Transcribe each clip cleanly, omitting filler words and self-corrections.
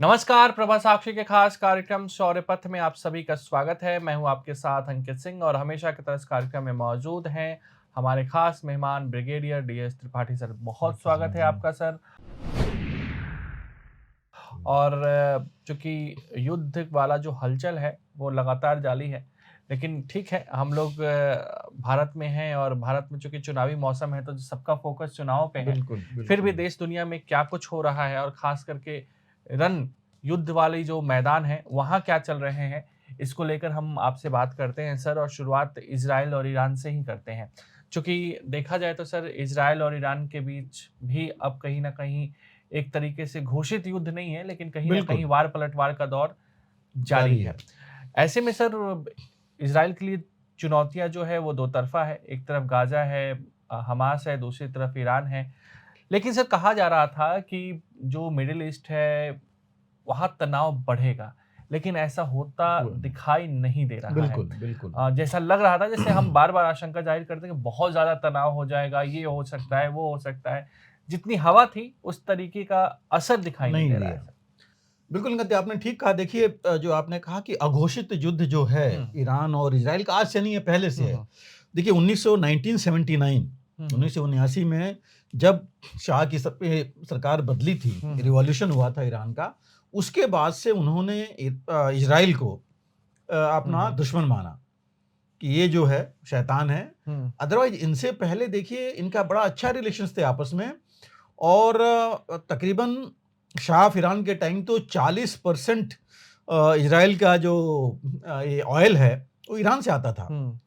नमस्कार, प्रभा साक्षी के खास कार्यक्रम शौर्य पथ में आप सभी का स्वागत है। मैं हूं आपके साथ अंकित सिंह और हमेशा की तरह इस कार्यक्रम में मौजूद हैं हमारे खास मेहमान ब्रिगेडियर डीएस त्रिपाठी सर। बहुत स्वागत है आपका सर। और चूंकि युद्ध वाला जो हलचल है वो लगातार जारी है, लेकिन ठीक है, हम लोग भारत में हैं और भारत में चूंकि चुनावी मौसम है तो सबका फोकस चुनाव पे है। बिल्कुल, फिर भी बिल्कुल। देश दुनिया में क्या कुछ हो रहा है और खास करके रन युद्ध वाली जो मैदान है वहाँ क्या चल रहे हैं, इसको लेकर हम आपसे बात करते हैं सर। और शुरुआत इजराइल और ईरान से ही करते हैं। चूंकि देखा जाए तो सर, इजराइल और ईरान के बीच भी अब कहीं ना कहीं एक तरीके से घोषित युद्ध नहीं है, लेकिन कहीं न कहीं बिल्कुल, वार पलटवार का दौर जारी जारी है। है। ऐसे में सर, इज़राइल के लिए चुनौतियाँ जो है वो दो तरफ़ा है। एक तरफ गाज़ा है, हमास है, दूसरी तरफ ईरान है। लेकिन सर, कहा जा रहा था कि जो मिडल ईस्ट है वहाँ तनाव बढ़ेगा, लेकिन ऐसा होता हुआ नहीं। दिखाई नहीं दे रहा है। बिल्कुल, बिल्कुल। जैसा लग रहा था, जैसे हम बार-बार आशंका ज़ाहिर करते हैं कि बहुत ज़्यादा तनाव हो जाएगा, ये हो सकता है, वो हो सकता है। जितनी हवा थी उस तरीके का असर दिखाई नहीं नहीं दे रहा है दिया। सर। बिल्कुल गद्दी आपने ठीक कहा। देखिए जो आपने कहा कि अघोषित युद्ध जो है हुँ। ईरान और इज़राइल का आज से नहीं है, पहले से हुँ, है। हुँ। देखिए 1979 हुँ, हुँ। 1979 में जब शाह की सरकार बदली थी, हुँ, हुँ। रिवॉल्यूशन हुआ था ईरान का, उसके बाद से उन्होंने इज़राइल को हुँ, अपना हुँ। दुश्मन माना कि ये जो है शैतान है। हुँ। अदरवाइज़ इनसे पहले देखिए इनका बड़ा अच्छा रिलेशंस थे आपस में। और तकरीबन शाह ऑफ ईरान के टाइम तो 40% इज़राइल का जो ये ऑयल है, वो ईरान से आता था। हुँ।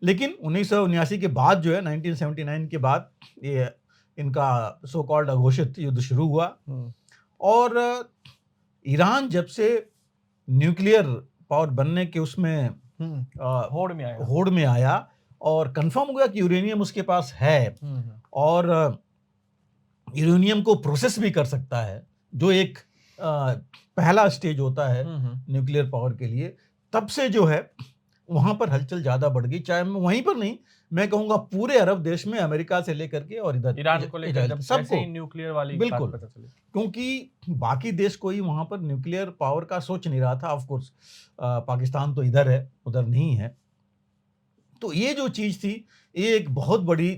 लेकिन 1979 के बाद जो है 1979 के बाद ये इनका सो कॉल्ड अघोषित युद्ध शुरू हुआ। हुँ। और ईरान जब से न्यूक्लियर पावर बनने के उसमें हुँ। अ, होड़ में आएगा। होड़ में आया और कन्फर्म हो गया कि यूरेनियम उसके पास है हुँ, हुँ। और यूरेनियम को प्रोसेस भी कर सकता है, जो एक पहला स्टेज होता है हुँ, हुँ। न्यूक्लियर पावर के लिए। तब से जो है वहाँ पर हलचल ज़्यादा बढ़ गई। चाहे मैं वहीं पर नहीं, मैं कहूँगा पूरे अरब देश में, अमेरिका से लेकर के और इधर ईरान को लेकर इज़राइल जब जैसे सबको। ही न्यूक्लियर वाली बात बिल्कुल, पता चली। क्योंकि बाकी देश कोई वहाँ पर न्यूक्लियर पावर का सोच नहीं रहा था। ऑफ कोर्स पाकिस्तान तो इधर है, उधर नहीं है। तो ये जो चीज़ थी, ये एक बहुत बड़ी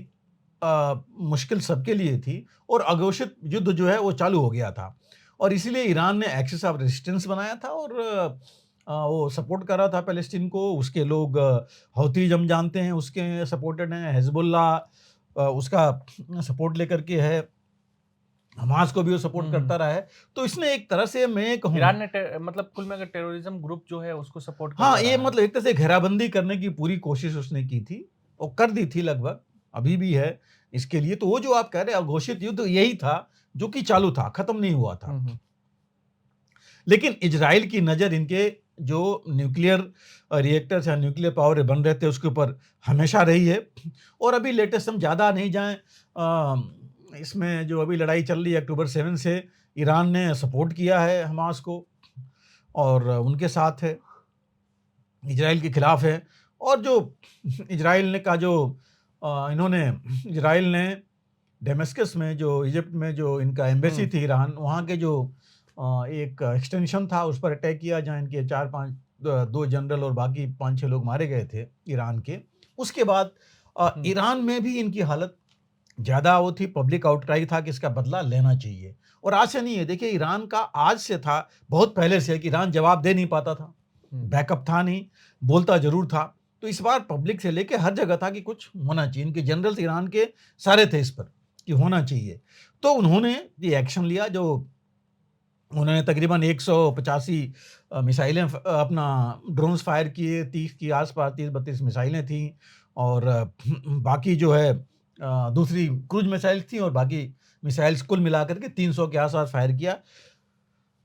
मुश्किल सबके लिए थी और अघोषित युद्ध जो है वो चालू हो गया था। और इसीलिए ईरान ने एक्सिस ऑफ रेजिस्टेंस बनाया था और वो सपोर्ट कर रहा था पैलेस्टीन को। उसके लोग हौथीज़ हम जानते हैं, उसके सपोर्टेड हैं। हिज़्बुल्लाह उसका सपोर्ट लेकर के है। हमास को भी वो हुँ, सपोर्ट हुँ। करता रहा है। तो इसने एक तरह से मैं कहूँ, ईरान ने मतलब कुल मिलाकर टेररिज्म ग्रुप जो है उसको सपोर्ट हाँ, करता ये रहा है। मतलब एक तरह से घेराबंदी करने की पूरी कोशिश उसने की थी और कर दी थी लगभग, अभी भी है इसके लिए। तो वो जो आप कह रहे हैं अघोषित युद्ध यही था, जो कि चालू था, खत्म नहीं हुआ था। हुँ, हुँ। लेकिन इज़राइल की नज़र इनके जो न्यूक्लियर रिएक्टर्स या न्यूक्लियर पावर बन रहे थे उसके ऊपर हमेशा रही है। और अभी लेटेस्ट हम ज़्यादा नहीं जाएँ, इसमें जो अभी लड़ाई चल रही है अक्टूबर 7 से, ईरान ने सपोर्ट किया है हमास को और उनके साथ है, इज़राइल के खिलाफ है। और जो इज़राइल ने का जो इन्होंने इज़राइल ने डेमेस्कस में, जो इजिप्ट में जो इनका एम्बेसी हुँ। थी ईरान, वहाँ के जो एक एक्सटेंशन था उस पर अटैक किया, जहाँ इनके 4-5 2 जनरल और बाकी 5-6 लोग मारे गए थे ईरान के। उसके बाद हुँ। ईरान में भी इनकी हालत ज़्यादा वो थी, पब्लिक आउटक्राई था कि इसका बदला लेना चाहिए। और आज से नहीं है, देखिए ईरान का आज से था, बहुत पहले से है कि ईरान जवाब दे नहीं पाता था, हुँ। बैकअप था नहीं, बोलता ज़रूर था। तो इस बार पब्लिक से लेके हर जगह था कि कुछ होना चाहिए। इनके जनरल्स ईरान के सारे थे इस पर कि होना चाहिए। तो उन्होंने ये एक्शन लिया, जो उन्होंने तकरीबन 185 मिसाइलें अपना ड्रोन्स फायर किए, 30 की आस-पास 30-32 मिसाइलें थीं और बाकी जो है दूसरी क्रूज़ मिसाइल थी और बाकी मिसाइल्स कुल मिलाकर के 300 के आस-पास फायर किया।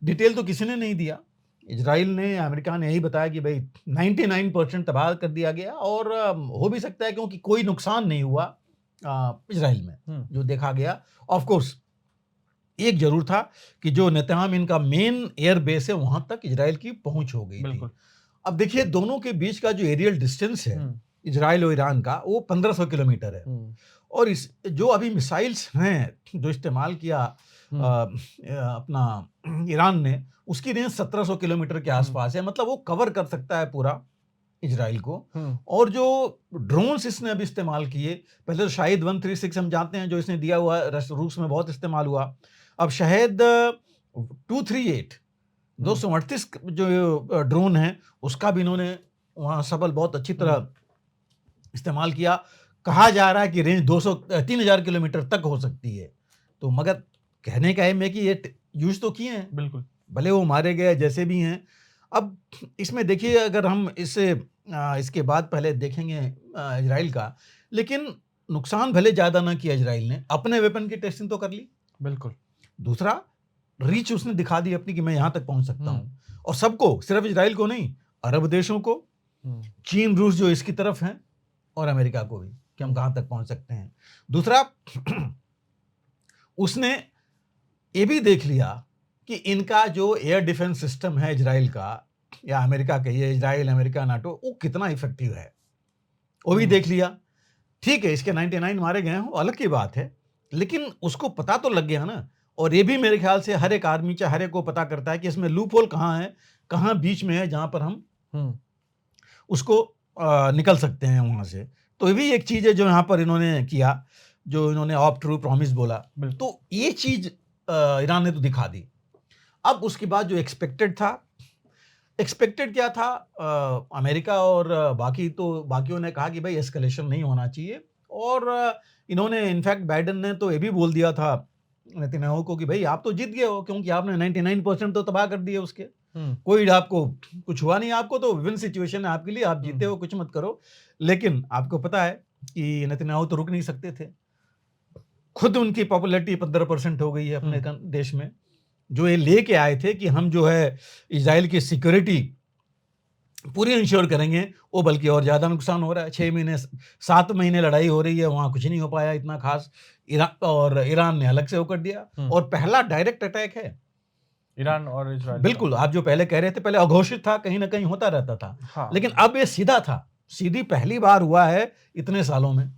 डिटेल तो किसी ने नहीं दिया। इज़राइल ने, अमेरिका ने यही बताया कि भई 99% तबाह कर दिया गया और हो भी सकता है क्योंकि कोई नुकसान नहीं हुआ इज़राइल में, हुँ। जो देखा गया। ऑफ कोर्स एक ज़रूर था कि जो नेतन्याहू इनका मेन एयर बेस है, वहाँ तक इज़राइल की पहुँच हो गई थी। बिल्कुल। अब देखिए दोनों के बीच का जो एरियल डिस्टेंस है, हुँ। इजराइल और ईरान का वो 1500 किलोमीटर है। और इस जो अभी मिसाइल्स हैं जो इस्तेमाल किया अपना ईरान ने, उसकी रेंज 1700 किलोमीटर के आसपास है। मतलब वो कवर कर सकता है पूरा इजराइल को। और जो ड्रोन्स इसने अभी इस्तेमाल किए, पहले तो शाहिद 136 हम जानते हैं जो इसने दिया हुआ, रूस में बहुत इस्तेमाल हुआ। अब शाहिद 238 238 जो ड्रोन है उसका भी इन्होंने वहाँ सबल बहुत अच्छी तरह इस्तेमाल किया। कहा जा रहा है कि रेंज 3000 किलोमीटर तक हो सकती है। तो मगर कहने का है कि ये यूज तो किए हैं, बिल्कुल, भले वो मारे गए जैसे भी हैं। अब इसमें देखिए, अगर हम इसके बाद पहले देखेंगे इजराइल का, लेकिन नुकसान भले ज़्यादा ना किया इजराइल ने, अपने वेपन की टेस्टिंग तो कर ली। बिल्कुल। दूसरा, रीच उसने दिखा दी अपनी कि मैं यहाँ तक पहुँच सकता हूँ। और सबको, सिर्फ इजराइल को नहीं, अरब देशों को, चीन रूस जो इसकी तरफ हैं, और अमेरिका को भी, कि हम कहाँ तक पहुँच सकते हैं। दूसरा, उसने ये भी देख लिया कि इनका जो एयर डिफेंस सिस्टम है इजराइल का, या अमेरिका का, ये इजराइल अमेरिका नाटो, वो कितना इफेक्टिव है वो भी देख लिया। ठीक है, इसके 99 मारे गए हैं, वो अलग की बात है, लेकिन उसको पता तो लग गया ना। और ये भी मेरे ख्याल से हर एक आदमी, चाहे हर एक को पता करता है कि इसमें लूप होल कहाँ है, कहाँ बीच में है, जहाँ पर हम उसको निकल सकते हैं वहाँ से। तो ये भी एक चीज़ है जो यहाँ पर इन्होंने किया, जो इन्होंने ऑफ ट्रू प्रॉमिस बोला। तो ये चीज़ ईरान ने तो दिखा दी। अब उसके बाद जो एक्सपेक्टेड क्या था, अमेरिका और बाकियों ने कहा कि भाई एस्केलेशन नहीं होना चाहिए। और इन्होंने, इनफैक्ट बाइडेन ने तो ये भी बोल दिया था नेतन्याहू को कि भाई आप तो जीत गए हो, क्योंकि आपने 99% तो तबाह कर दिए उसके। कोई आपको कुछ हुआ नहीं, आपको तो विन सिचुएशन है आपके लिए, आप जीते हो, कुछ मत करो। लेकिन आपको पता है कि नेतन्याहू तो रुक नहीं सकते थे। खुद उनकी पॉपुलैरिटी 15% हो गई है अपने देश में। जो ये लेके आए थे कि हम जो है इजराइल की सिक्योरिटी पूरी इंश्योर करेंगे, वो बल्कि और ज़्यादा नुकसान हो रहा है। 7 महीने लड़ाई हो रही है, वहाँ कुछ नहीं हो पाया इतना खास। ईरान ने अलग से वो कर दिया। और पहला डायरेक्ट अटैक है ईरान और इजराइल। बिल्कुल, आप जो पहले कह रहे थे, पहले अघोषित था, कहीं ना कहीं होता रहता था। हाँ। लेकिन अब ये सीधा था, सीधी पहली बार हुआ है इतने सालों में।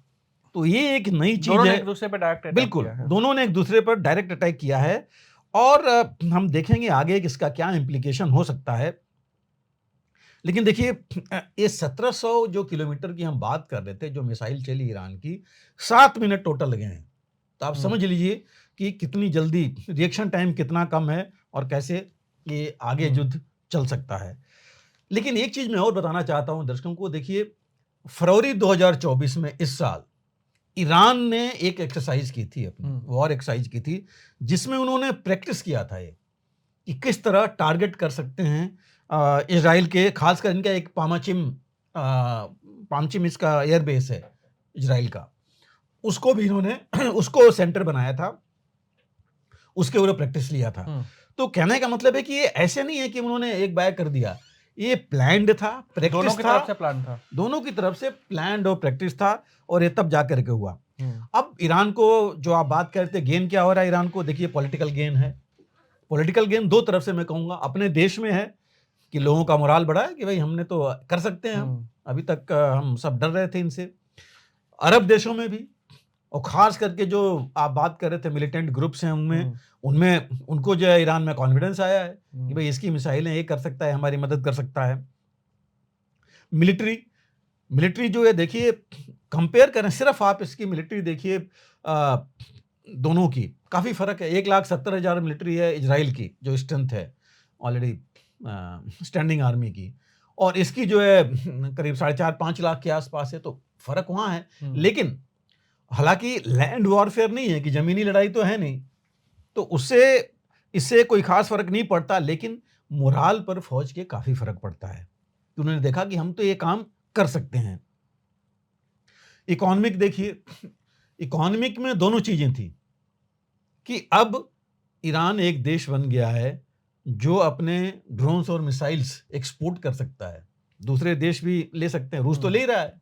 तो ये एक नई चीज है। एक दूसरे पर डायरेक्ट अटैक बिल्कुल, किया है। दोनों ने एक दूसरे पर डायरेक्ट अटैक किया है। और हम देखेंगे आगे कि इसका क्या इम्प्लीकेशन हो सकता है। लेकिन देखिए, ये 1700 जो किलोमीटर की हम बात कर रहे थे, जो मिसाइल चली ईरान की, 7 मिनट टोटल लगे हैं। तो आप समझ लीजिए कि कितनी जल्दी, रिएक्शन टाइम कितना कम है, और कैसे ये आगे युद्ध चल सकता है। लेकिन एक चीज मैं और बताना चाहता हूं दर्शकों को। देखिए, फरवरी 2024 में, इस साल, ईरान ने एक एक्सरसाइज की थी, अपनी वॉर एक्सरसाइज की थी, जिसमें उन्होंने प्रैक्टिस किया था ये कि किस तरह टारगेट कर सकते हैं इजराइल के, खासकर इनका एक पामचिम इसका एयरबेस है इजराइल का, उसको भी इन्होंने उसको सेंटर बनाया था, उसके ऊपर प्रैक्टिस लिया था। तो कहने का मतलब है कि ये ऐसे नहीं है कि उन्होंने एक बार कर दिया, ये प्लान्ड था, प्रैक्टिस था, दोनों की तरफ से प्लान्ड और प्रैक्टिस था, और ये तब जाकर के हुआ। अब ईरान को, जो आप बात करते, गेन क्या हो रहा है ईरान को, देखिए पॉलिटिकल गेन है। पॉलिटिकल गेन दो तरफ से मैं कहूँगा, अपने देश में है कि लोगों का मोराल बढ़ा है कि भाई हमने तो कर सकते हैं, हम अभी तक हम सब डर रहे थे इनसे। अरब देशों में भी, और खास करके जो आप बात कर रहे थे मिलिटेंट ग्रुप्स हैं, उनमें उनको जो है ईरान में कॉन्फिडेंस आया है कि भाई इसकी मिसाइलें ये कर सकता है, हमारी मदद कर सकता है। मिलिट्री जो है, देखिए कंपेयर करें, सिर्फ आप इसकी मिलिट्री देखिए, दोनों की काफ़ी फ़र्क है। 1,70,000 मिलिट्री है इजराइल की, जो स्ट्रेंथ है ऑलरेडी स्टैंडिंग आर्मी की, और इसकी जो है करीब 4.5-5 लाख के आसपास है। तो फ़र्क वहाँ है। लेकिन हालांकि लैंड वॉरफेयर नहीं है, कि ज़मीनी लड़ाई तो है नहीं, तो इससे कोई खास फ़र्क नहीं पड़ता। लेकिन मोराल पर फौज के काफ़ी फ़र्क पड़ता है, तो उन्होंने देखा कि हम तो ये काम कर सकते हैं। इकोनॉमिक देखिए, इकोनॉमिक में दोनों चीज़ें थी कि अब ईरान एक देश बन गया है जो अपने ड्रोन्स और मिसाइल्स एक्सपोर्ट कर सकता है, दूसरे देश भी ले सकते हैं। रूस तो ले रहा है,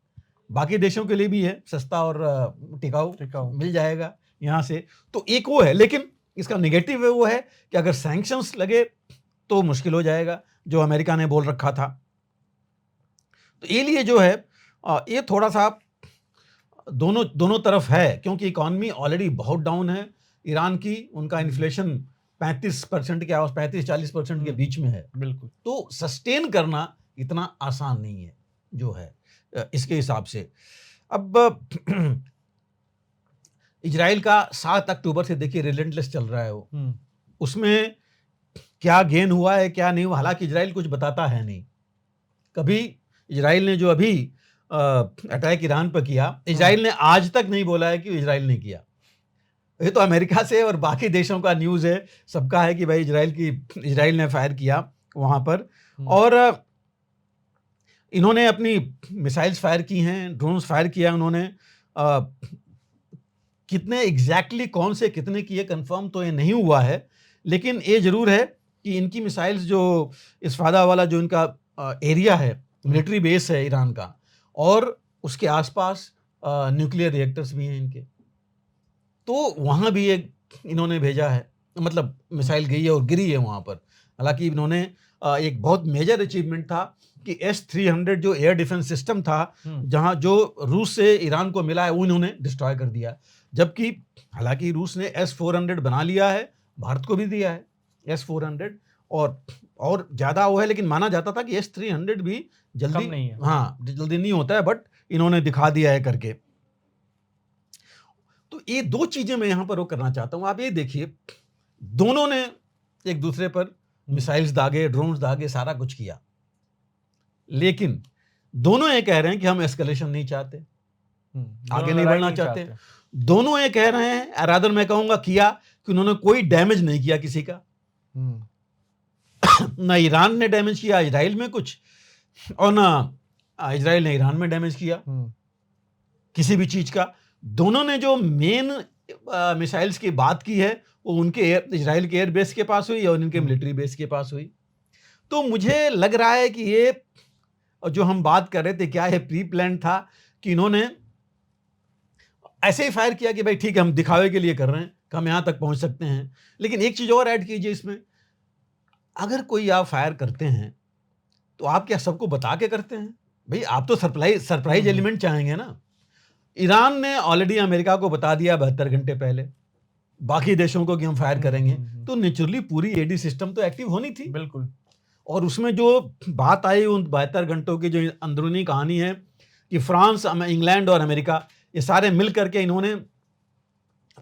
बाकी देशों के लिए भी है, सस्ता और टिकाऊ मिल जाएगा यहाँ से। तो एक वो है। लेकिन इसका नेगेटिव है वो है कि अगर सैंक्शंस लगे तो मुश्किल हो जाएगा, जो अमेरिका ने बोल रखा था। तो ये लिए जो है ये थोड़ा सा दोनों तरफ है, क्योंकि इकॉनमी ऑलरेडी बहुत डाउन है ईरान की, उनका इन्फ्लेशन 35% के आस 35-40% के बीच में है। बिल्कुल। तो सस्टेन करना इतना आसान नहीं है जो है इसके हिसाब से। अब इजराइल का 7 अक्टूबर से देखिए रिलेंटलेस चल रहा है वो, उसमें क्या गेन हुआ है क्या नहीं हुआ, हालांकि इजराइल कुछ बताता है नहीं। कभी इजराइल ने जो अभी अटैक ईरान पर किया, इजराइल ने आज तक नहीं बोला है कि इजराइल ने किया। ये तो अमेरिका से और बाकी देशों का न्यूज़ है, सबका है कि भाई इजराइल ने फायर किया वहाँ पर, और इन्होंने अपनी मिसाइल्स फायर की हैं, ड्रोन्स फायर किया उन्होंने। कितने एग्जैक्टली कौन से कितने किए कंफर्म तो ये नहीं हुआ है, लेकिन ये जरूर है कि इनकी मिसाइल्स जो इस्फादा वाला जो इनका एरिया है, मिलिट्री बेस है ईरान का, और उसके आसपास न्यूक्लियर रिएक्टर्स भी हैं इनके, तो वहाँ भी एक इन्होंने भेजा है, मतलब मिसाइल गई है और गिरी है वहाँ पर। हालांकि इन्होंने एक बहुत मेजर अचीवमेंट था कि S-300 जो एयर डिफेंस सिस्टम था, जहाँ जो रूस से ईरान को मिला है, वो इन्होंने डिस्ट्रॉय कर दिया। जबकि हालांकि रूस ने S-400 बना लिया है, भारत को भी दिया है S-400, और ज़्यादा वो है, लेकिन माना जाता था कि S-300 भी जल्दी नहीं है। हाँ जल्दी नहीं होता है, बट इन्होंने दिखा दिया है करके। तो ये दो चीज़ें मैं यहाँ पर वो करना चाहता हूँ। आप ये देखिए, दोनों ने एक दूसरे पर मिसाइल्स दागे, ड्रोन्स दागे, सारा कुछ किया, लेकिन दोनों ये कह रहे हैं कि हम एस्केलेशन नहीं चाहते, आगे नहीं बढ़ना चाहते। दोनों ये कह रहे हैं, रादर मैं कहूंगा किया, कि उन्होंने कोई डैमेज नहीं किया किसी का। ना ईरान ने डैमेज किया इजराइल में कुछ, और ना इजराइल ने ईरान में डैमेज किया किसी भी चीज का। दोनों ने जो मेन मिसाइल्स की बात की है वो उनके इजराइल के एयर बेस के पास हुई और इनके मिलिट्री बेस के पास हुई। तो मुझे लग रहा है कि ये जो हम बात कर रहे थे, क्या है प्री प्लान था कि इन्होंने ऐसे ही फायर किया कि भाई ठीक है, हम दिखावे के लिए कर रहे हैं कि हम यहां तक पहुंच सकते हैं। लेकिन एक चीज और ऐड कीजिए इसमें, अगर कोई आप फायर करते हैं तो आप क्या सबको बता के करते हैं? भाई आप तो सरप्राइज एलिमेंट चाहेंगे ना। ईरान ने ऑलरेडी अमेरिका को बता दिया 72 घंटे पहले, बाकी देशों को कि हम फायर करेंगे, तो नेचुरली पूरी एडी सिस्टम तो एक्टिव होनी थी। बिल्कुल। और उसमें जो बात आई उन 72 घंटों की जो अंदरूनी कहानी है कि फ्रांस, इंग्लैंड और अमेरिका, ये सारे मिल करके इन्होंने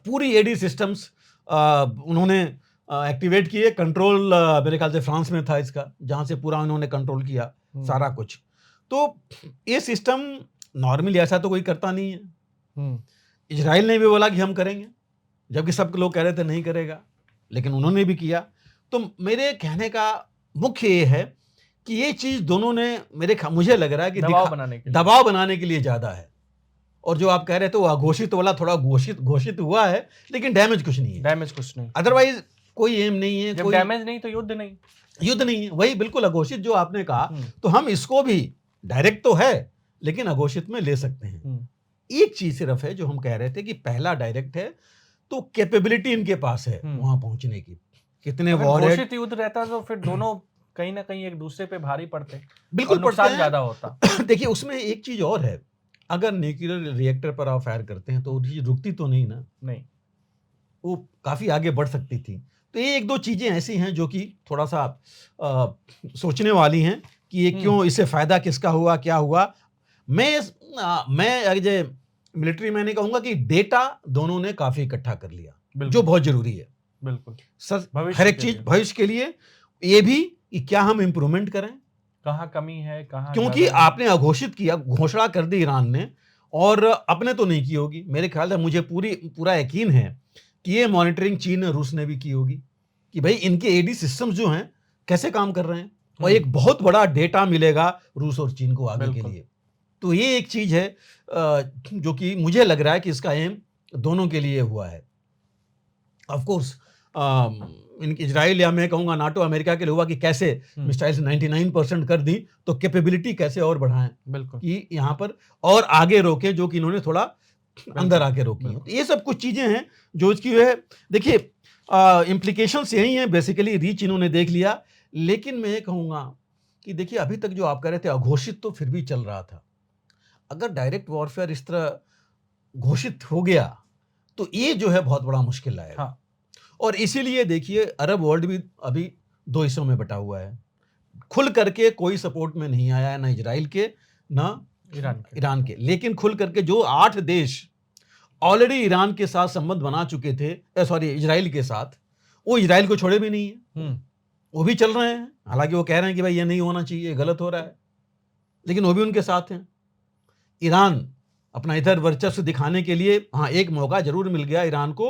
पूरी एडी सिस्टम्स उन्होंने एक्टिवेट किए। कंट्रोल मेरे ख्याल से फ्रांस में था इसका, जहां से पूरा उन्होंने कंट्रोल किया सारा कुछ। तो ये सिस्टम नॉर्मली ऐसा तो कोई करता नहीं है। इजराइल ने भी बोला कि हम करेंगे, जबकि सब लोग कह रहे थे नहीं करेगा, लेकिन उन्होंने भी किया। तो मेरे कहने का मुख्य ये है कि ये चीज दोनों ने मुझे लग रहा है कि दबाव बनाने के लिए ज्यादा है। और जो आप कह रहे थे वो अघोषित वाला थोड़ा घोषित हुआ है, लेकिन डैमेज कुछ नहीं है। अदरवाइज कोई एम नहीं है। जब डैमेज नहीं तो युद्ध नहीं है। वही बिल्कुल अघोषित जो आपने कहा, तो हम इसको भी डायरेक्ट तो है लेकिन अघोषित में ले सकते हैं। एक चीज सिर्फ है जो हम कह रहे थे कि पहला डायरेक्ट है, तो कैपेबिलिटी इनके पास है वहां पहुंचने की। कितने घोषित युद्ध रहता तो फिर दोनों कहीं ना कहीं एक दूसरे पे भारी पड़ते, बिल्कुल नुकसान ज्यादा होता। देखिए उसमें एक चीज और है, अगर न्यूक्लियर रिएक्टर पर आप फायर करते हैं तो वो चीज रुकती तो नहीं ना, नहीं, वो काफी आगे बढ़ सकती थी। तो ये एक दो चीजें ऐसी हैं जो कि थोड़ा सा सोचने वाली हैं कि ये क्यों, इससे फायदा किसका हुआ, क्या हुआ। मैं एज ए मिलिट्री मैंने कहूंगा कि डेटा दोनों ने काफी इकट्ठा कर लिया, जो बहुत जरूरी है। बिल्कुल सर, हर एक चीज भविष्य के लिए, ये भी कि क्या हम इंप्रूवमेंट करें, कहाँ कमी है, कहाँ, क्योंकि आपने अघोषित किया, घोषणा कर दी ईरान ने, और अपने तो नहीं की होगी। मेरे ख्याल से मुझे पूरा यकीन है कि ये मॉनिटरिंग चीन और रूस ने भी की होगी कि भाई इनके एडी सिस्टम्स जो हैं कैसे काम कर रहे हैं, और एक बहुत बड़ा डेटा मिलेगा रूस और चीन को आगे के लिए। तो ये एक चीज है जो कि मुझे लग रहा है कि इसका एम दोनों के लिए हुआ है। ऑफ कोर्स इजराइल या मैं कहूंगा नाटो अमेरिका के लिए हुआ कि कैसे मिसाइल्स 99% कर दी, तो कैपेबिलिटी कैसे और बढ़ाएं, बिल्कुल, कि यहाँ पर और आगे रोके, जो कि इन्होंने थोड़ा अंदर आके रोकी है। तो ये सब कुछ चीजें हैं जो इसकी है। देखिए इम्प्लीकेशंस यही हैं, बेसिकली रीच इन्होंने देख लिया। लेकिन मैं कहूँगा कि देखिए अभी तक जो आप कह रहे थे अघोषित, तो फिर भी चल रहा था। अगर डायरेक्ट वॉरफेयर इस तरह घोषित हो गया तो ये जो है बहुत बड़ा मुश्किल लाएगा। हाँ। और इसीलिए देखिए अरब वर्ल्ड भी अभी दो हिस्सों में बटा हुआ है। खुल करके कोई सपोर्ट में नहीं आया है, ना इजराइल के ना ईरान के। लेकिन खुल करके जो 8 देश ऑलरेडी ईरान के साथ संबंध बना चुके थे, इजराइल के साथ, वो इजराइल को छोड़े भी नहीं है, वो भी चल रहे हैं। हालांकि वो कह रहे हैं कि भाई ये नहीं होना चाहिए, गलत हो रहा है, लेकिन वो भी उनके साथ हैं। ईरान अपना इधर वर्चस्व दिखाने के लिए, हाँ, एक मौका जरूर मिल गया ईरान को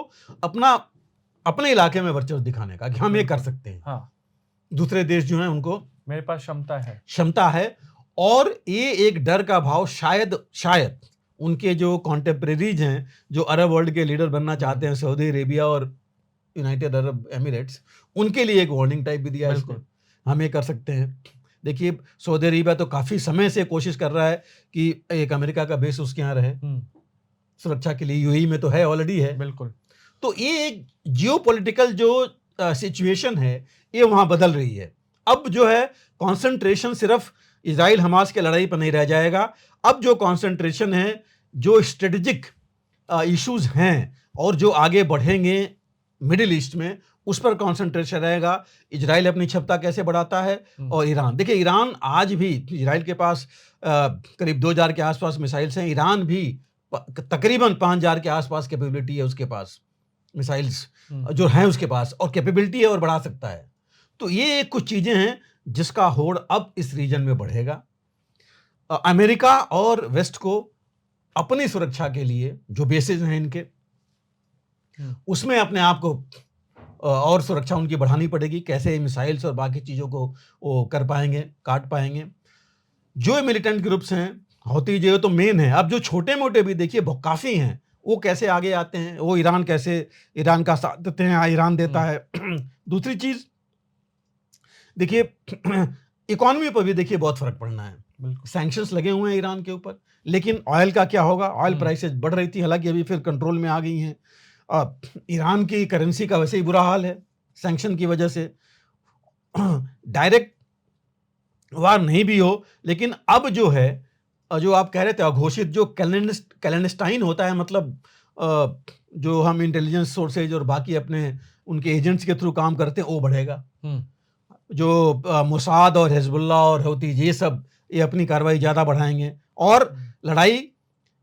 अपने इलाके में वर्चस्व दिखाने का कि हम ये कर सकते हैं। हाँ। दूसरे देश जो हैं उनको मेरे पास क्षमता है। और ये एक डर का भाव शायद उनके जो कॉन्टेम्परेरीज हैं, जो अरब वर्ल्ड के लीडर बनना चाहते हैं, सऊदी अरेबिया और यूनाइटेड अरब एमिरेट्स, उनके लिए एक वार्निंग टाइप भी दिया है इसने, हम ये कर सकते हैं। देखिए सऊदी अरेबिया तो काफी समय से कोशिश कर रहा है कि एक अमेरिका का बेस उसके यहाँ रहे सुरक्षा के लिए। यूएई में तो है, ऑलरेडी है। बिल्कुल। तो ये एक जियोपॉलिटिकल जो सिचुएशन है ये वहां बदल रही है। अब जो है कंसंट्रेशन सिर्फ इजराइल हमास के लड़ाई पर नहीं रह जाएगा। अब जो कंसंट्रेशन है, जो स्ट्रेटेजिक इश्यूज हैं और जो आगे बढ़ेंगे मिडिल ईस्ट में, उस पर कंसंट्रेशन रहेगा। इजराइल अपनी क्षमता कैसे बढ़ाता है और ईरान, देखिए ईरान आज भी, इजराइल के पास करीब 2000 के आसपास मिसाइल्स हैं, ईरान भी तकरीबन 5000 के आसपास कैपेबिलिटी है उसके पास, मिसाइल्स जो हैं उसके पास, और कैपेबिलिटी है और बढ़ा सकता है। तो ये कुछ चीजें हैं जिसका होड़ अब इस रीजन में बढ़ेगा। अमेरिका और वेस्ट को अपनी सुरक्षा के लिए जो बेसिस हैं इनके, उसमें अपने आप को और सुरक्षा उनकी बढ़ानी पड़ेगी। कैसे मिसाइल्स और बाकी चीज़ों को वो कर पाएंगे, काट पाएंगे। जो मिलिटेंट ग्रुप्स हैं, हौती जो तो मेन है, अब जो छोटे मोटे भी देखिए काफ़ी हैं, वो कैसे आगे आते हैं, वो ईरान कैसे ईरान का साथ देते हैं, ईरान देता है। दूसरी चीज़ देखिए इकोनॉमी पर भी देखिए बहुत फर्क पड़ना है। सैंक्शंस लगे हुए हैं ईरान के ऊपर, लेकिन ऑयल का क्या होगा? ऑयल प्राइसेस बढ़ रही थी, हालांकि अभी फिर कंट्रोल में आ गई हैं। ईरान की करेंसी का वैसे ही बुरा हाल है सैंक्शन की वजह से। डायरेक्ट वार नहीं भी हो, लेकिन अब जो है, जो आप कह रहे थे अघोषित, जो क्लैंडस्टाइन होता है, मतलब जो हम इंटेलिजेंस सोर्सेज और बाकी अपने उनके एजेंट्स के थ्रू काम करते हैं, वो बढ़ेगा। जो मोसाद और हिजबुल्लाह और हौती, ये सब ये अपनी कार्रवाई ज़्यादा बढ़ाएंगे। और लड़ाई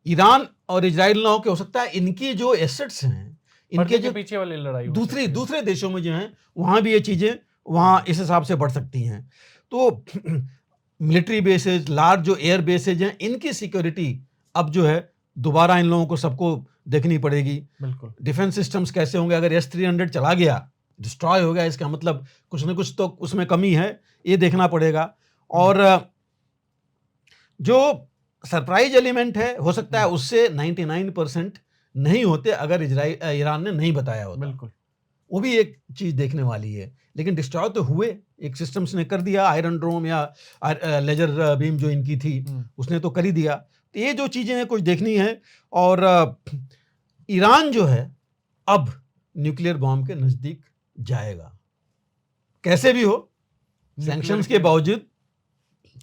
ईरान और इजराइल ना हो के, हो सकता है इनकी जो एसेट्स हैं, इनके जो पीछे वाली लड़ाई दूसरे देशों में जो हैं, वहाँ भी ये चीज़ें वहाँ इस हिसाब से बढ़ सकती हैं। तो मिलिट्री बेसेज, लार्ज जो एयर बेसेज हैं, इनकी सिक्योरिटी अब जो है दोबारा इन लोगों को सबको देखनी पड़ेगी। बिल्कुल। डिफेंस सिस्टम्स कैसे होंगे? अगर S-300 चला गया, डिस्ट्रॉय हो गया, इसका मतलब कुछ न कुछ तो उसमें कमी है, ये देखना पड़ेगा। और जो सरप्राइज एलिमेंट है, हो सकता है उससे 99% नहीं होते अगर ईरान ने नहीं बताया होता। बिल्कुल, वो भी एक चीज देखने वाली है। लेकिन डिस्ट्रॉय तो हुए, एक सिस्टम्स ने कर दिया, आयरन ड्रोम या लेजर बीम जो इनकी थी उसने तो कर ही दिया। तो ये जो चीजें हैं कुछ देखनी है। और ईरान जो है अब न्यूक्लियर बॉम्ब के नजदीक जाएगा, कैसे भी हो, सैंक्शंस के बावजूद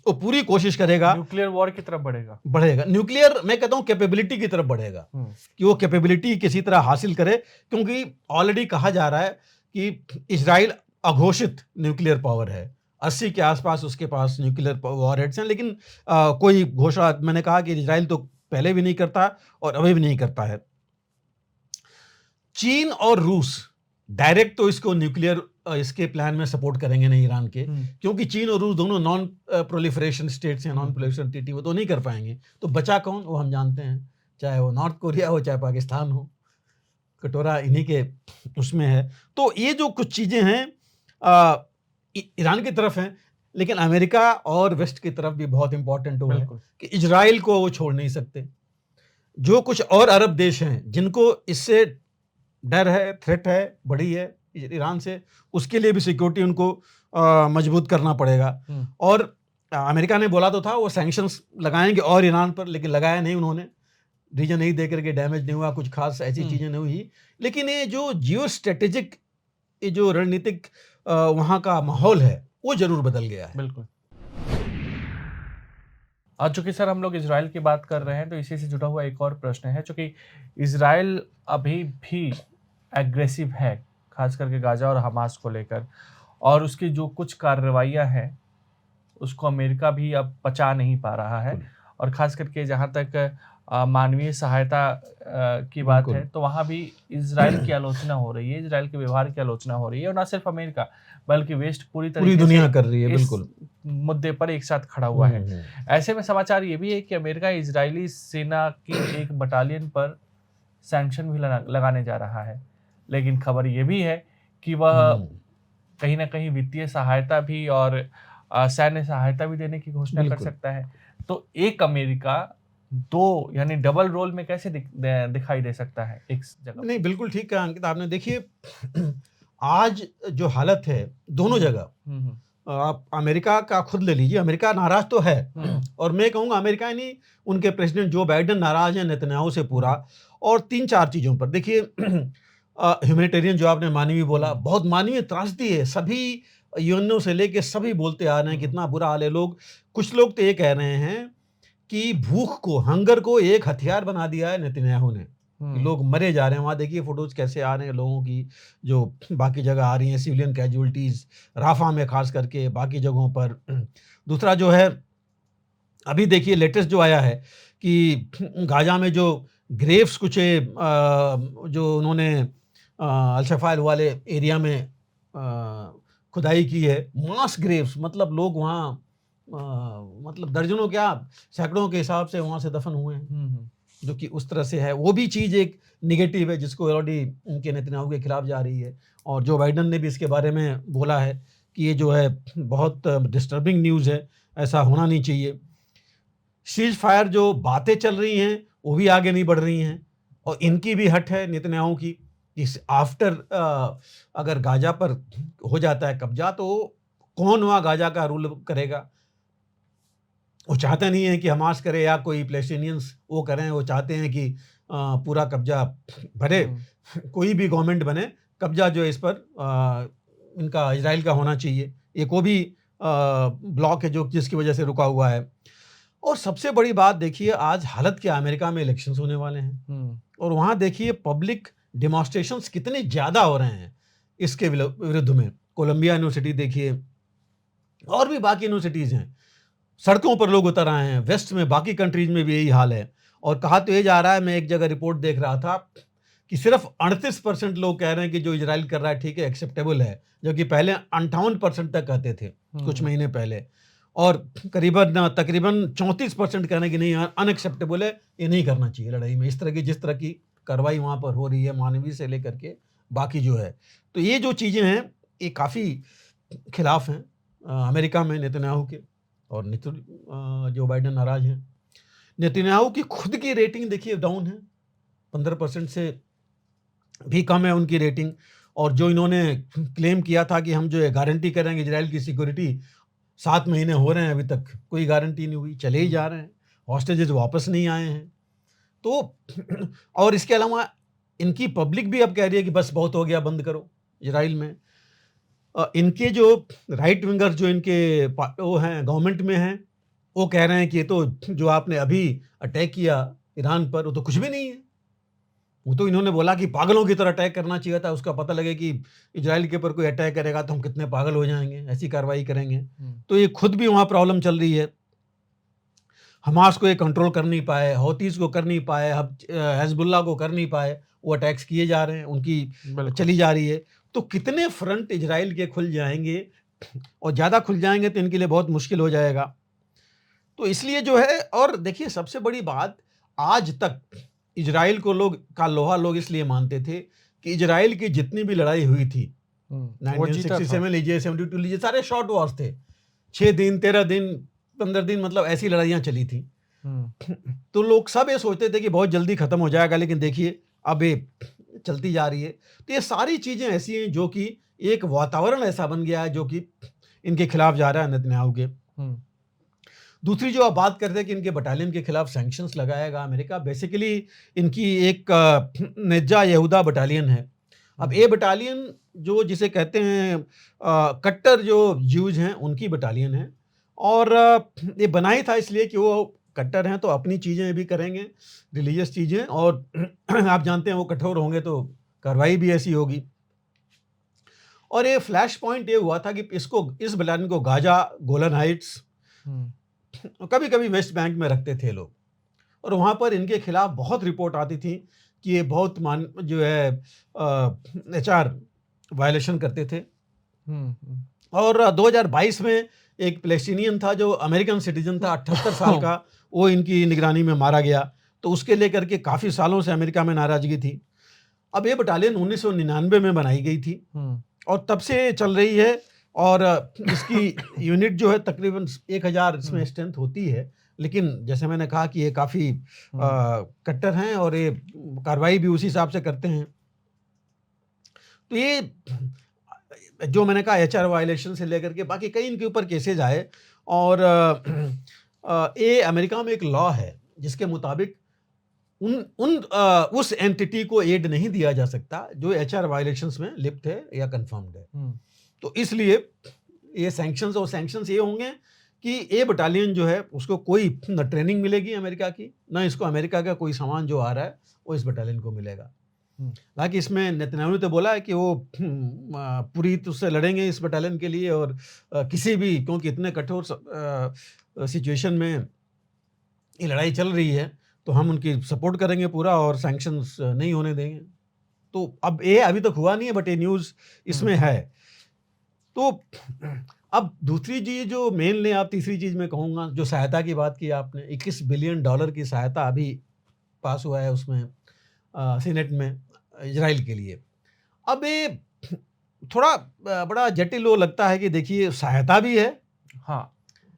वो पूरी कोशिश करेगा, न्यूक्लियर वॉर की तरफ बढ़ेगा। न्यूक्लियर, मैं कहता हूं कैपेबिलिटी की तरफ बढ़ेगा, कि वो कैपेबिलिटी किसी तरह हासिल करे। क्योंकि ऑलरेडी कहा जा रहा है कि इजराइल अघोषित न्यूक्लियर पावर है, 80 के आसपास उसके पास न्यूक्लियर वॉरहेड्स हैं। लेकिन कोई घोषणा, मैंने कहा कि इजराइल तो पहले भी नहीं करता और अभी भी नहीं करता है। चीन और रूस डायरेक्ट तो इसको न्यूक्लियर इसके प्लान में सपोर्ट करेंगे नहीं ईरान के, क्योंकि चीन और रूस दोनों नॉन प्रोलिफरेशन स्टेट्स हैं, नॉन प्रोलिफरेशन ट्रीटी, वो तो नहीं कर पाएंगे। तो बचा कौन? वो हम जानते हैं, चाहे वो नॉर्थ कोरिया हो, चाहे पाकिस्तान हो, कटोरा इन्हीं के उसमें है। तो ये जो कुछ चीज़ें हैं ईरान की तरफ हैं, लेकिन अमेरिका और वेस्ट की तरफ भी बहुत इंपॉर्टेंट हो है कि इजराइल को वो छोड़ नहीं सकते। जो कुछ और अरब देश हैं जिनको इससे डर है, थ्रेट है, बड़ी है ईरान से, उसके लिए भी सिक्योरिटी उनको मजबूत करना पड़ेगा। और अमेरिका ने बोला तो था वो सैंक्शंस लगाएंगे और ईरान पर, लेकिन लगाया नहीं उन्होंने, रीजन नहीं दे करके, डैमेज नहीं हुआ, कुछ खास ऐसी चीज़ें नहीं हुई। लेकिन ये जो जियो स्ट्रेटेजिक, ये जो रणनीतिक वहाँ का माहौल है, वो जरूर बदल गया है। बिल्कुल। और चूंकि सर हम लोग इजराइल की बात कर रहे हैं तो इसी से जुड़ा हुआ एक और प्रश्न है, चूंकि इजराइल अभी भी एग्रेसिव है खास करके गाजा और हमास को लेकर, और उसकी जो कुछ कार्रवाइयां हैं उसको अमेरिका भी अब पचा नहीं पा रहा है। और खास करके जहाँ तक मानवीय सहायता की बात है तो वहाँ भी इजराइल की आलोचना हो रही है, इजराइल के व्यवहार की आलोचना हो रही है, और ना सिर्फ अमेरिका बल्कि वेस्ट पूरी दुनिया कर रही है, इस बिल्कुल मुद्दे पर एक साथ खड़ा हुआ है। ऐसे में समाचार ये भी है कि अमेरिका इजरायली सेना की एक बटालियन पर सैंक्शन भी लगाने जा रहा है, लेकिन खबर ये भी है कि वह कहीं ना कहीं वित्तीय सहायता भी और सैन्य सहायता भी देने की घोषणा कर सकता है। तो एक अमेरिका दो यानी डबल रोल में कैसे दिखाई दे सकता है एक जगह? नहीं, बिल्कुल ठीक कहा अंकित आपने। देखिए आज जो हालत है दोनों जगह, आप अमेरिका का खुद ले लीजिए, अमेरिका नाराज तो है, और मैं कहूँगा अमेरिका ही नहीं, उनके प्रेसिडेंट जो बाइडेन नाराज हैं नेतन्याहू से पूरा, और 3-4 चीज़ों पर। देखिए ह्यूमैनिटेरियन जो आपने मानवीय बोला, बहुत मानवीय त्रासदी है, सभी यूएनओ से लेके सभी बोलते आ रहे हैं कितना बुरा हाल है। कुछ लोग तो ये कह रहे हैं कि भूख को, हंगर को एक हथियार बना दिया है नेतन्याहू ने, लोग मरे जा रहे हैं। वहाँ देखिए फोटोज कैसे आ रहे हैं लोगों की, जो बाकी जगह आ रही हैं, सिविलियन कैजुअल्टीज राफा में खास करके, बाकी जगहों पर। दूसरा जो है, अभी देखिए लेटेस्ट जो आया है कि गाजा में जो ग्रेव्स कुछ जो उन्होंने अल-शफाइल वाले एरिया में खुदाई की है, मास ग्रेव्स, मतलब लोग वहाँ मतलब दर्जनों क्या सैकड़ों के हिसाब से वहाँ से दफन हुए हैं, जो कि उस तरह से है। वो भी चीज़ एक निगेटिव है जिसको ऑलरेडी उनके नेतन्याहू के खिलाफ जा रही है, और जो बाइडन ने भी इसके बारे में बोला है कि ये जो है बहुत डिस्टर्बिंग न्यूज़ है, ऐसा होना नहीं चाहिए। सीज फायर जो बातें चल रही हैं वो भी आगे नहीं बढ़ रही हैं, और इनकी भी हट है नेतन्याहू की, इस आफ्टर अगर गाजा पर हो जाता है कब्जा तो कौन वहाँ गाजा का रूल करेगा। वो चाहते नहीं है कि हमास करे या कोई पैलेस्टीनियंस वो करें, वो चाहते हैं कि पूरा कब्जा भरे, कोई भी गवर्नमेंट बने, कब्जा जो है इस पर इनका इजराइल का होना चाहिए। एक वो भी ब्लॉक है जो जिसकी वजह से रुका हुआ है। और सबसे बड़ी बात देखिए, आज हालत क्या, अमेरिका में इलेक्शंस होने वाले हैं, और वहाँ देखिए पब्लिक डिमॉन्स्ट्रेशंस कितने ज़्यादा हो रहे हैं इसके विरुद्ध में। कोलंबिया यूनिवर्सिटी देखिए, और भी बाकी यूनिवर्सिटीज़ हैं, सड़कों पर लोग उतर आए हैं। वेस्ट में, बाकी कंट्रीज में भी यही हाल है। और कहा तो ये जा रहा है, मैं एक जगह रिपोर्ट देख रहा था कि सिर्फ 38% लोग कह रहे हैं कि जो इजराइल कर रहा है ठीक है, एक्सेप्टेबल है, जबकि पहले 58% तक कहते थे कुछ महीने पहले, और तकरीबन 34% कहने की नहीं, अनएक्सेप्टेबल है, ये नहीं करना चाहिए लड़ाई में इस तरह की, जिस तरह की कार्रवाई वहाँ पर हो रही है मानवीय से लेकर के बाकी जो है। तो ये जो चीज़ें हैं ये काफ़ी खिलाफ हैं अमेरिका में नेतन्याहू के, और जो बाइडेन नाराज हैं। नेतन्याहू की खुद की रेटिंग देखिए डाउन है, 15% से भी कम है उनकी रेटिंग। और जो इन्होंने क्लेम किया था कि हम जो है गारंटी करेंगे इजराइल की सिक्योरिटी, 7 महीने हो रहे हैं अभी तक कोई गारंटी नहीं हुई, चले ही जा रहे हैं, हॉस्टेजेस वापस नहीं आए हैं। तो और इसके अलावा इनकी पब्लिक भी अब कह रही है कि बस बहुत हो गया, बंद करो इजराइल में। इनके जो राइट विंगर्स जो इनके वो हैं गवर्नमेंट में हैं, वो कह रहे हैं कि ये तो जो आपने अभी अटैक किया ईरान पर, वो तो कुछ भी नहीं है, वो तो इन्होंने बोला कि पागलों की तरह अटैक करना चाहिए था, उसका पता लगे कि इजराइल के ऊपर कोई अटैक करेगा तो हम कितने पागल हो जाएंगे, ऐसी कार्रवाई करेंगे। तो ये खुद भी वहाँ प्रॉब्लम चल रही है, हमास को ये कंट्रोल कर नहीं पाए, हौतीस को कर नहीं पाए, हिजबुल्लाह को कर नहीं पाए, वो अटैक्स किए जा रहे हैं, उनकी चली जा रही है। तो कितने फ्रंट इजराइल के खुल जाएंगे, और ज़्यादा खुल जाएंगे तो इनके लिए बहुत मुश्किल हो जाएगा। तो इसलिए जो है, और देखिए सबसे बड़ी बात, आज तक इजराइल को लोग इसलिए मानते थे कि इजराइल की जितनी भी लड़ाई हुई थी, 1967 लीजिए, 72 लीजिए, सारे शॉर्ट वॉर्स थे, 6 दिन 13 दिन 15 दिन, मतलब ऐसी लड़ाइयाँ चली थी। तो लोग सब ये सोचते थे कि बहुत जल्दी खत्म हो जाएगा, लेकिन देखिए अब ये चलती जा रही है। तो ये सारी चीज़ें ऐसी हैं जो कि एक वातावरण ऐसा बन गया है जो कि इनके खिलाफ जा रहा है नेतन्याहू के। दूसरी जो आप बात करते हैं कि इनके बटालियन के खिलाफ सैंक्शंस लगाएगा अमेरिका, बेसिकली इनकी एक नेजा यहूदा बटालियन है। अब ये बटालियन जो जिसे कहते हैं कट्टर जो ज्यूज हैं उनकी बटालियन है, और ये बना ही था इसलिए कि वो कट्टर हैं तो अपनी चीज़ें भी करेंगे, रिलीजियस चीज़ें, और आप जानते हैं वो कठोर होंगे तो कार्रवाई भी ऐसी होगी। और ये फ्लैश पॉइंट ये हुआ था कि इस बटालियन को गाजा, गोलन हाइट्स, कभी कभी वेस्ट बैंक में रखते थे लोग, और वहाँ पर इनके खिलाफ बहुत रिपोर्ट आती थी कि ये बहुत जो है HR वायलेशन करते थे। और 2022 में एक पैलेस्टीनियन था जो अमेरिकन सिटीजन था, 78 साल का, वो इनकी निगरानी में मारा गया। तो उसके लेकर के काफ़ी सालों से अमेरिका में नाराज़गी थी। अब ये बटालियन 1999 में बनाई गई थी और तब से चल रही है, और इसकी यूनिट जो है तकरीबन 1000 इसमें स्ट्रेंथ होती है। लेकिन जैसे मैंने कहा कि ये काफ़ी कट्टर हैं और ये कार्रवाई भी उसी हिसाब से करते हैं। तो ये जो मैंने कहा HR वायलेशन से लेकर के बाकी कई इनके ऊपर केसेज आए, और ये अमेरिका में एक लॉ है जिसके मुताबिक उस एंटिटी को एड नहीं दिया जा सकता जो HR वायलेशंस में लिप्त है या कंफर्म्ड है। तो इसलिए ये सैंक्शंस, और सैंक्शंस ये होंगे कि ये बटालियन जो है उसको कोई न ट्रेनिंग मिलेगी अमेरिका की, न इसको अमेरिका का कोई सामान जो आ रहा है वो इस बटालियन को मिलेगा। हालांकि इसमें नेतन्याहू ने तो बोला है कि वो पूरी उससे लड़ेंगे इस बटालियन के लिए, और किसी भी, क्योंकि इतने कठोर सिचुएशन में ये लड़ाई चल रही है तो हम उनकी सपोर्ट करेंगे पूरा, और सैंक्शंस नहीं होने देंगे। तो अब ये अभी तक हुआ नहीं है, बट ये न्यूज़ इसमें है। तो अब दूसरी चीज़ जो मेनली, आप तीसरी चीज़ मैं कहूँगा, जो सहायता की बात की आपने, $21 बिलियन की सहायता अभी पास हुआ है उसमें सीनेट में इजराइल के लिए। अब ये थोड़ा बड़ा जटिल वो लगता है कि देखिए सहायता भी है, हाँ,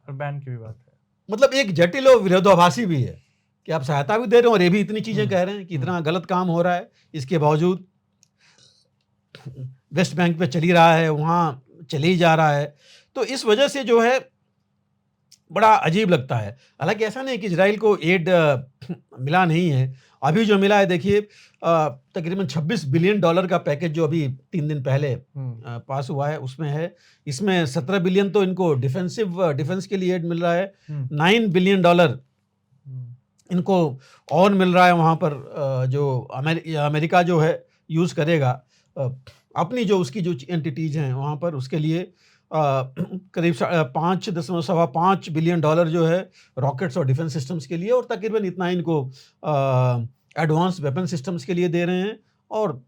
और बैन की भी बात है, मतलब एक जटिल और विरोधाभासी भी है कि आप सहायता भी दे रहे हो और ये भी इतनी चीज़ें कह रहे हैं कि इतना गलत काम हो रहा है, इसके बावजूद वेस्ट बैंक पे चली रहा है, वहाँ चली जा रहा है। तो इस वजह से जो है बड़ा अजीब लगता है। हालांकि ऐसा नहीं कि इजराइल को एड मिला नहीं है, अभी जो मिला है देखिए तकरीबन $26 बिलियन का पैकेज जो अभी 3 दिन पहले पास हुआ है उसमें है। इसमें 17 बिलियन तो इनको डिफेंस के लिए एड मिल रहा है, $9 बिलियन इनको और मिल रहा है वहाँ पर जो अमेरिका जो है यूज़ करेगा अपनी जो उसकी जो एंटिटीज़ हैं वहाँ पर, उसके लिए करीब $5.5 बिलियन जो है रॉकेट्स और डिफेंस सिस्टम्स के लिए, और तकरीबन इतना इनको एडवांस वेपन सिस्टम्स के लिए दे रहे हैं, और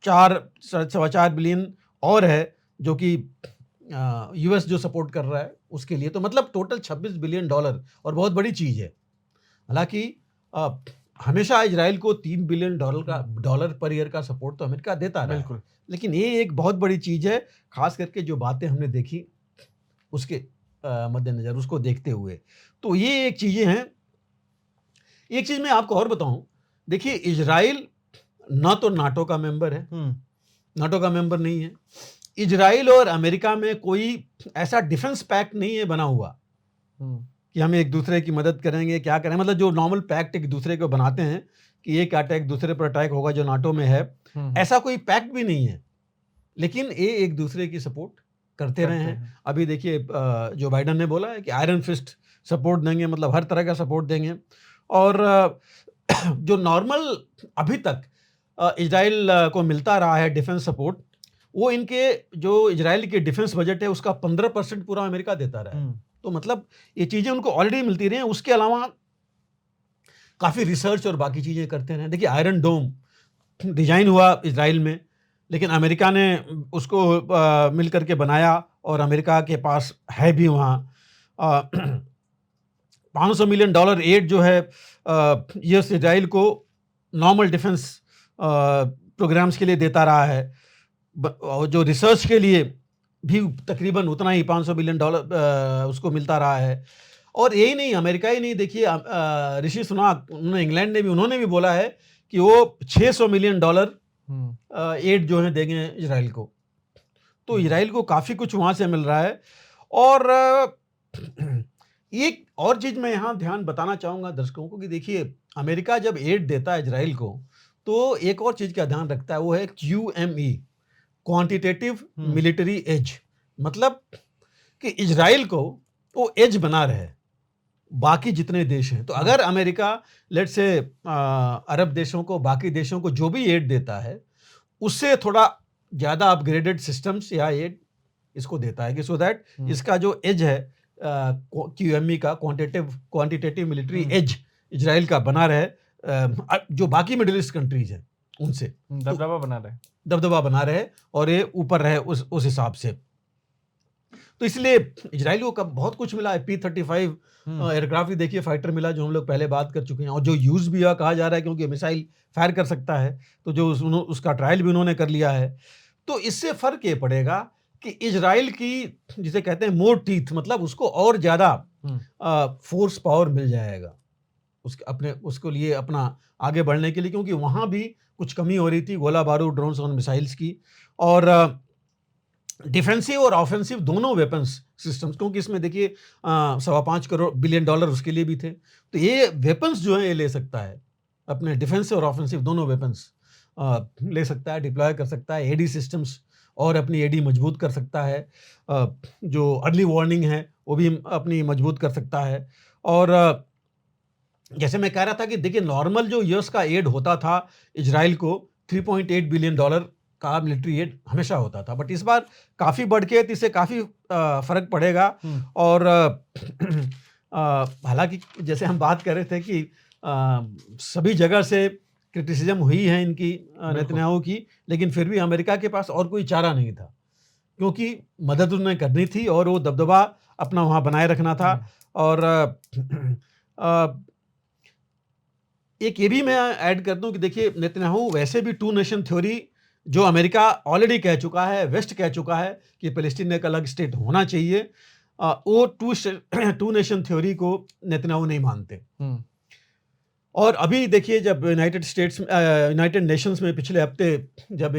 4.25 बिलियन और है जो कि US जो सपोर्ट कर रहा है उसके लिए। तो मतलब टोटल $26 बिलियन, और बहुत बड़ी चीज़ है। हालांकि हमेशा इजराइल को $3 बिलियन डॉलर पर ईयर का सपोर्ट तो अमेरिका देता रहा है, लेकिन ये एक बहुत बड़ी चीज़ है, खास करके जो बातें हमने देखी उसके मद्देनज़र, उसको देखते हुए। तो ये एक चीज़ें हैं। एक चीज़ मैं आपको और बताऊं, देखिए इजराइल ना तो नाटो का मेंबर है, नाटो का मेंबर नहीं है। इजराइल और अमेरिका में कोई ऐसा डिफेंस पैक्ट नहीं है बना हुआ कि हम एक दूसरे की मदद करेंगे, क्या करें, मतलब जो नॉर्मल पैक्ट एक दूसरे को बनाते हैं कि एक अटैक दूसरे पर अटैक होगा जो नाटो में है, ऐसा कोई पैक्ट भी नहीं है। लेकिन ये एक दूसरे की सपोर्ट करते रहे हैं। अभी देखिए जो बाइडन ने बोला है कि आयरन फिस्ट सपोर्ट देंगे, मतलब हर तरह का सपोर्ट देंगे। और जो नॉर्मल अभी तक इजराइल को मिलता रहा है डिफेंस सपोर्ट, वो इनके जो इजराइल के डिफेंस बजट है उसका 15% पूरा अमेरिका देता रहा है। तो मतलब ये चीज़ें उनको ऑलरेडी मिलती रही हैं। उसके अलावा काफ़ी रिसर्च और बाकी चीज़ें करते रहे। देखिए आयरन डोम डिजाइन हुआ इजराइल में, लेकिन अमेरिका ने उसको मिल करके बनाया, और अमेरिका के पास है भी वहाँ $500 मिलियन एड जो है US इजराइल को नॉर्मल डिफेंस प्रोग्राम्स के लिए देता रहा है, और जो रिसर्च के लिए भी तकरीबन उतना ही $500 मिलियन उसको मिलता रहा है। और यही नहीं, अमेरिका ही नहीं, देखिए ऋषि सुनाक, उन्होंने भी बोला है कि वो $600 मिलियन एड जो है देंगे इजराइल को। तो इजराइल को काफ़ी कुछ वहाँ से मिल रहा है। और एक और चीज़ मैं यहाँ ध्यान बताना चाहूँगा दर्शकों को कि देखिए अमेरिका जब एड देता है इजराइल को तो एक और चीज़ का ध्यान रखता है, वो है QME, क्वांटिटेटिव मिलिट्री एज। मतलब कि इजराइल को वो एज बना रहे बाकी जितने देश हैं। तो अगर अमेरिका लेट्स से अरब देशों को, बाकी देशों को जो भी एड देता है उससे थोड़ा ज़्यादा अपग्रेडेड सिस्टम्स या एड इसको देता है कि सो दैट इसका जो एज है QME का क्वांटिटेटिव मिलिट्री एज इजराइल का बना रहे, जो बाकी मिडिल ईस्ट कंट्रीज हैं उनसे दबदबा बना रहे और ये ऊपर रहे उस हिसाब से। तो इसलिए इजराइल को कब बहुत कुछ मिला है। P-35 एयरक्राफ्ट भी देखिए, फाइटर मिला जो हम लोग पहले बात कर चुके हैं, और जो यूज भी हुआ कहा जा रहा है क्योंकि मिसाइल फायर कर सकता है, तो जो उसका ट्रायल भी उन्होंने कर लिया है। तो इससे फर्क ये पड़ेगा कि इजराइल की जिसे कहते हैं मोर टीथ, मतलब उसको और ज्यादा फोर्स पावर मिल जाएगा उसको लिए अपना आगे बढ़ने के लिए, क्योंकि वहां भी कुछ कमी हो रही थी गोला बारूद, ड्रोन्स और मिसाइल्स की, और डिफेंसिव और ऑफेंसिव दोनों वेपन्स सिस्टम्स, क्योंकि इसमें देखिए $5.25 बिलियन उसके लिए भी थे। तो ये वेपन्स जो है ये ले सकता है, अपने डिफेंसिव और ऑफेंसिव दोनों वेपन्स ले सकता है, डिप्लॉय कर सकता है। एडी सिस्टम्स और अपनी एडी मजबूत कर सकता है, जो अर्ली वार्निंग है वो भी अपनी मजबूत कर सकता है। और जैसे मैं कह रहा था कि देखिए नॉर्मल जो यूएस का एड होता था इजराइल को, $3.8 बिलियन का मिलिट्री एड हमेशा होता था, बट इस बार काफ़ी बढ़ के, तो इससे काफ़ी फर्क पड़ेगा। और हालांकि जैसे हम बात कर रहे थे कि सभी जगह से क्रिटिसिज्म हुई है इनकी नेतन्याहू की, लेकिन फिर भी अमेरिका के पास और कोई चारा नहीं था, क्योंकि मदद उन्हें करनी थी और वो दबदबा अपना वहाँ बनाए रखना था। और एक ये भी मैं ऐड कर दूं कि देखिए नेतन्याहू वैसे भी टू नेशन थ्योरी जो अमेरिका ऑलरेडी कह चुका है, वेस्ट कह चुका है कि फिलिस्तीन एक अलग स्टेट होना चाहिए, वो टू नेशन थ्योरी को नेतन्याहू नहीं मानते। और अभी देखिए जब यूनाइटेड नेशंस में पिछले हफ्ते जब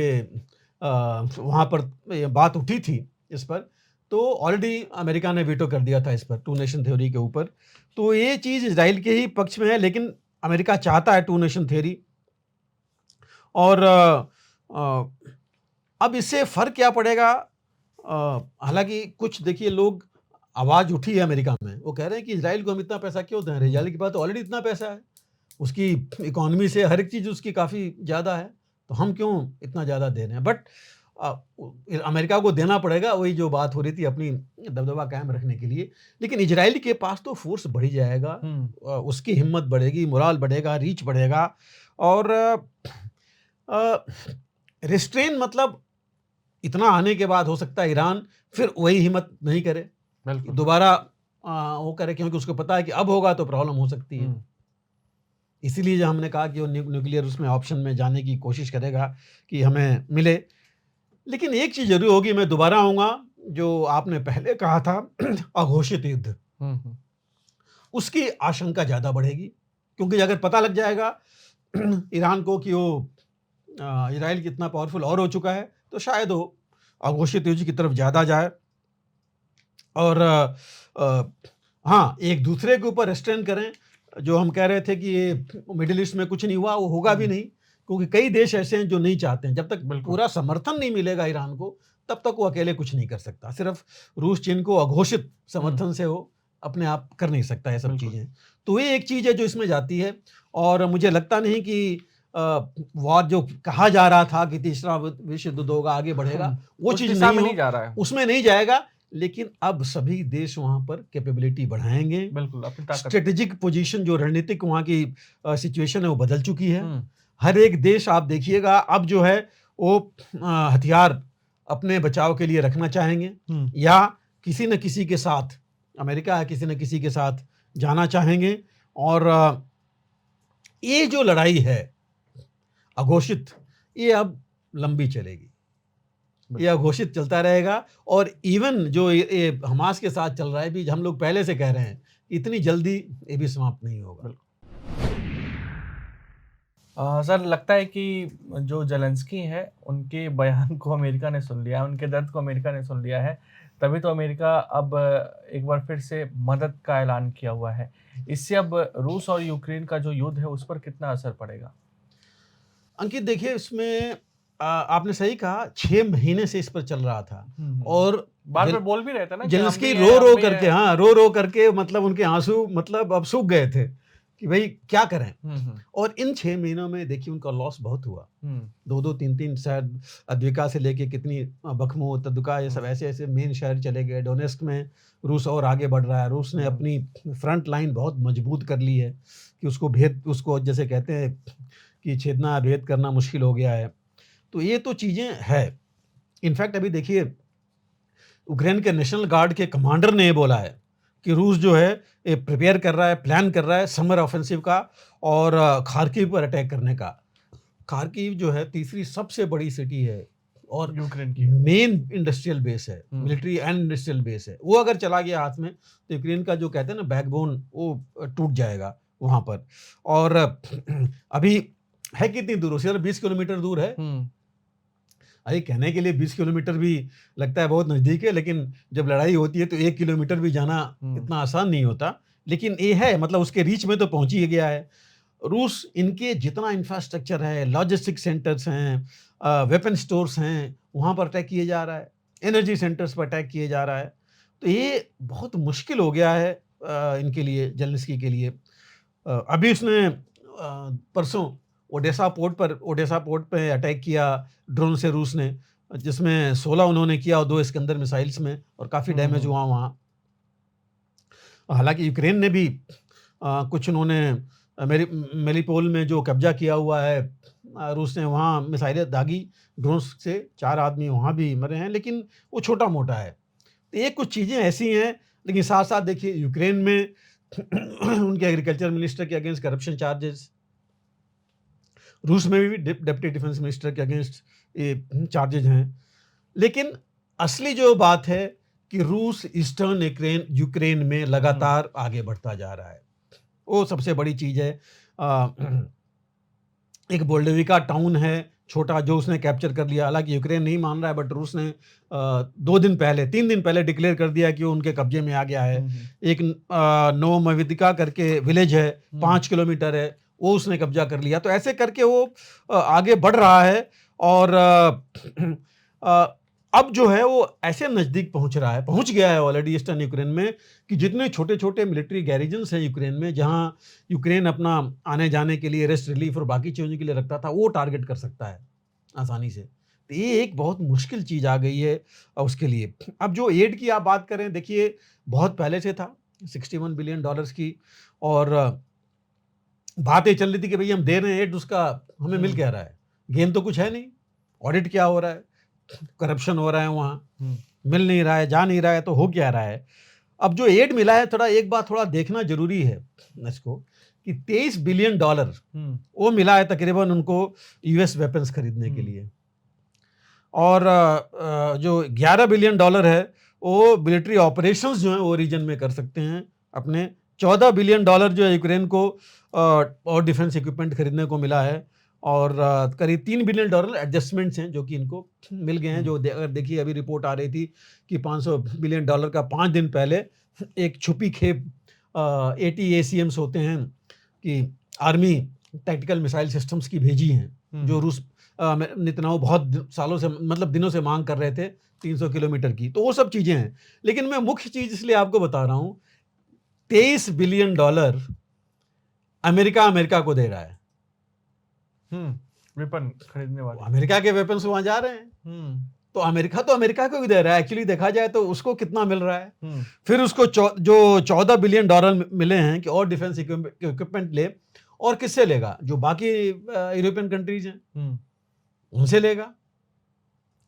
वहाँ पर बात उठी थी इस पर, तो ऑलरेडी अमेरिका ने वीटो कर दिया था इस पर, टू नेशन थ्योरी के ऊपर। तो ये चीज़ इजराइल के ही पक्ष में है, लेकिन अमेरिका चाहता है टू नेशन थ्योरी। और अब इससे फर्क क्या पड़ेगा, हालांकि कुछ देखिए लोग, आवाज़ उठी है अमेरिका में, वो कह रहे हैं कि इजराइल को हम इतना पैसा क्यों दें, इजराइल के पास तो ऑलरेडी इतना पैसा है, उसकी इकोनॉमी से हर एक चीज़ उसकी काफ़ी ज़्यादा है, तो हम क्यों इतना ज़्यादा दे रहे हैं। बट अमेरिका को देना पड़ेगा, वही जो बात हो रही थी, अपनी दबदबा कायम रखने के लिए। लेकिन इजराइल के पास तो फोर्स बढ़ी जाएगा, उसकी हिम्मत बढ़ेगी, मोराल बढ़ेगा, रीच बढ़ेगा। और रिस्ट्रेन मतलब इतना आने के बाद हो सकता है ईरान फिर वही हिम्मत नहीं करे, दोबारा वो करे, क्योंकि उसको पता है कि अब होगा तो प्रॉब्लम हो सकती है। इसीलिए जो हमने कहा कि वो न्यूक्लियर उसमें ऑप्शन में जाने की कोशिश करेगा कि हमें मिले। लेकिन एक चीज़ जरूर होगी, मैं दोबारा आऊँगा, जो आपने पहले कहा था अघोषित युद्ध, उसकी आशंका ज़्यादा बढ़ेगी, क्योंकि अगर पता लग जाएगा ईरान को कि वो इजराइल कितना पावरफुल और हो चुका है, तो शायद वो अघोषित युद्ध की तरफ ज़्यादा जाए। और हाँ, एक दूसरे के ऊपर रेस्ट्रेन करें। जो हम कह रहे थे कि ये मिडिल ईस्ट में कुछ नहीं हुआ, वो होगा भी नहीं, क्योंकि कई देश ऐसे हैं जो नहीं चाहते हैं। जब तक पूरा समर्थन नहीं मिलेगा ईरान को, तब तक वो अकेले कुछ नहीं कर सकता। सिर्फ रूस चीन को अघोषित समर्थन से वो अपने आप कर नहीं सकता ये सब चीज़ें। तो ये एक चीज़ है जो इसमें जाती है। और मुझे लगता नहीं कि वॉर जो कहा जा रहा था कि तीसरा विश्व युद्ध होगा, आगे बढ़ेगा, वो चीज़ नहीं जा रहा है, उसमें नहीं जाएगा। लेकिन अब सभी देश वहां पर कैपेबिलिटी बढ़ाएंगे, बिल्कुल स्ट्रेटेजिक पोजीशन, जो रणनीतिक वहां की सिचुएशन है वो बदल चुकी है। हर एक देश आप देखिएगा अब जो है वो हथियार अपने बचाव के लिए रखना चाहेंगे, या किसी न किसी के साथ, अमेरिका है किसी न किसी के साथ जाना चाहेंगे। और ये जो लड़ाई है अघोषित, ये अब लंबी चलेगी, ये अघोषित चलता रहेगा। और इवन जो ये हमास के साथ चल रहा है भी, हम लोग पहले से कह रहे हैं, इतनी जल्दी ये भी समाप्त नहीं होगा। सर लगता है कि जो जेलेंस्की है उनके बयान को अमेरिका ने सुन लिया है, उनके दर्द को अमेरिका ने सुन लिया है, तभी तो अमेरिका अब एक बार फिर से मदद का ऐलान किया हुआ है। इससे अब रूस और यूक्रेन का जो युद्ध है उस पर कितना असर पड़ेगा? अंकित देखिए, इसमें आपने सही कहा, 6 महीने से इस पर चल रहा था, और बार बार बोल भी रहे थे ना कि हम जेलेंस्की भी हैं, रो हम भी करके, हैं। हाँ, रो करके, मतलब उनके आंसू मतलब अब सूख गए थे कि भाई क्या करें। और इन 6 महीनों में देखिए उनका लॉस बहुत हुआ, 2-2, 3-3 शहर, अद्विका से लेके कितनी बखमूत, तदुका, ये सब ऐसे ऐसे मेन शहर चले गए। डोनेस्क में रूस और आगे बढ़ रहा है। रूस ने अपनी फ्रंट लाइन बहुत मजबूत कर ली है कि उसको जैसे कहते हैं कि छेदना भेद करना मुश्किल हो गया है। तो ये तो चीज़ें है। इनफैक्ट अभी देखिए यूक्रेन के नेशनल गार्ड के कमांडर ने ये बोला है कि रूस जो है ये प्रिपेयर कर रहा है, प्लान कर रहा है समर ऑफेंसिव का और खार्किव पर अटैक करने का। खार्किव जो है तीसरी सबसे बड़ी सिटी है और यूक्रेन की मेन इंडस्ट्रियल बेस है, मिलिट्री एंड इंडस्ट्रियल बेस है। वो अगर चला गया हाथ में तो यूक्रेन का जो कहते हैं ना बैकबोन, वो टूट जाएगा वहाँ पर। और अभी है कितनी दूर, सिर्फ 20 किलोमीटर दूर है। अरे कहने के लिए 20 किलोमीटर भी लगता है बहुत नज़दीक है, लेकिन जब लड़ाई होती है तो 1 किलोमीटर भी जाना इतना आसान नहीं होता। लेकिन ये है, मतलब उसके रीच में तो पहुंच ही गया है। रूस, इनके जितना इंफ्रास्ट्रक्चर है, लॉजिस्टिक सेंटर्स हैं, वेपन स्टोर्स हैं, वहाँ पर अटैक किए जा रहा है, एनर्जी सेंटर्स पर अटैक किए जा रहा है। तो ये बहुत मुश्किल हो गया है इनके लिए, जेलेंस्की के लिए। अभी उसने परसों ओडेसा पोर्ट पे अटैक किया ड्रोन से रूस ने, जिसमें 16 उन्होंने किया और 2 इस्कंदर मिसाइल्स में, और काफ़ी डैमेज हुआ वहाँ। हालांकि यूक्रेन ने भी कुछ उन्होंने मेरिपोल में जो कब्जा किया हुआ है रूस ने, वहाँ मिसाइलें दागी ड्रोन से, 4 आदमी वहाँ भी मरे हैं, लेकिन वो छोटा मोटा है। तो ये कुछ चीज़ें ऐसी हैं। लेकिन साथ साथ देखिए यूक्रेन में उनके एग्रीकल्चर मिनिस्टर के अगेंस्ट करप्शन चार्जेस, रूस में भी डिप्टी डिफेंस मिनिस्टर के अगेंस्ट ये चार्जेज हैं। लेकिन असली जो बात है कि रूस ईस्टर्न यूक्रेन में लगातार आगे बढ़ता जा रहा है, वो सबसे बड़ी चीज़ है। एक बोल्डेविका टाउन है छोटा, जो उसने कैप्चर कर लिया। हालांकि यूक्रेन नहीं मान रहा है, बट रूस ने 3 दिन पहले डिक्लेयर कर दिया कि वो उनके कब्जे में आ गया है। एक नोवोमेदिका करके विलेज है, 5 किलोमीटर है, वो उसने कब्जा कर लिया। तो ऐसे करके वो आगे बढ़ रहा है। और अब जो है वो ऐसे नज़दीक पहुंच गया है ऑलरेडी ईस्टर्न यूक्रेन में, कि जितने छोटे छोटे मिलिट्री गैरिजन्स हैं यूक्रेन में, जहां यूक्रेन अपना आने जाने के लिए, रेस्ट रिलीफ और बाकी चीज़ों के लिए रखता था, वो टारगेट कर सकता है आसानी से। तो ये एक बहुत मुश्किल चीज़ आ गई है उसके लिए। अब जो एड की आप बात करें, देखिए बहुत पहले से था, $61 बिलियन की, और बात ये चल रही थी कि भाई हम दे रहे हैं एड, उसका हमें मिल क्या रहा है, गेन तो कुछ है नहीं, ऑडिट क्या हो रहा है, करप्शन हो रहा है वहाँ, मिल नहीं रहा है, जा नहीं रहा है, तो हो क्या रहा है। अब जो एड मिला है, एक बात थोड़ा देखना जरूरी है इसको, कि $23 बिलियन वो मिला है तकरीबन उनको यूएस वेपन्स खरीदने के लिए, और जो $11 बिलियन है वो मिलिट्री ऑपरेशंस जो हैं वो रीजन में कर सकते हैं अपने। $14 बिलियन जो है यूक्रेन को और डिफेंस इक्विपमेंट खरीदने को मिला है, और करीब $3 बिलियन एडजस्टमेंट्स हैं जो कि इनको मिल गए हैं। जो अगर देखिए अभी रिपोर्ट आ रही थी कि $500 बिलियन का 5 दिन पहले एक छुपी खेप ATACMs होते हैं कि आर्मी टैक्टिकल मिसाइल सिस्टम्स की भेजी हैं, जो रूस नेतन्याहू बहुत सालों से, मतलब दिनों से मांग कर रहे थे, 300 किलोमीटर की। तो वो सब चीज़ें हैं। लेकिन मैं मुख्य चीज़ इसलिए आपको बता रहा हूँ, $23 बिलियन अमेरिका को दे रहा है। वेपन खरीदने वाले अमेरिका के वेपन्स वहां जा रहे हैं। तो अमेरिका को भी दे रहा है। एक्चुअली देखा जाए तो उसको कितना मिल रहा है, फिर उसको जो $14 बिलियन मिले हैं कि और डिफेंस इक्विपमेंट ले, और किससे लेगा, जो बाकी यूरोपियन कंट्रीज हैं उनसे लेगा।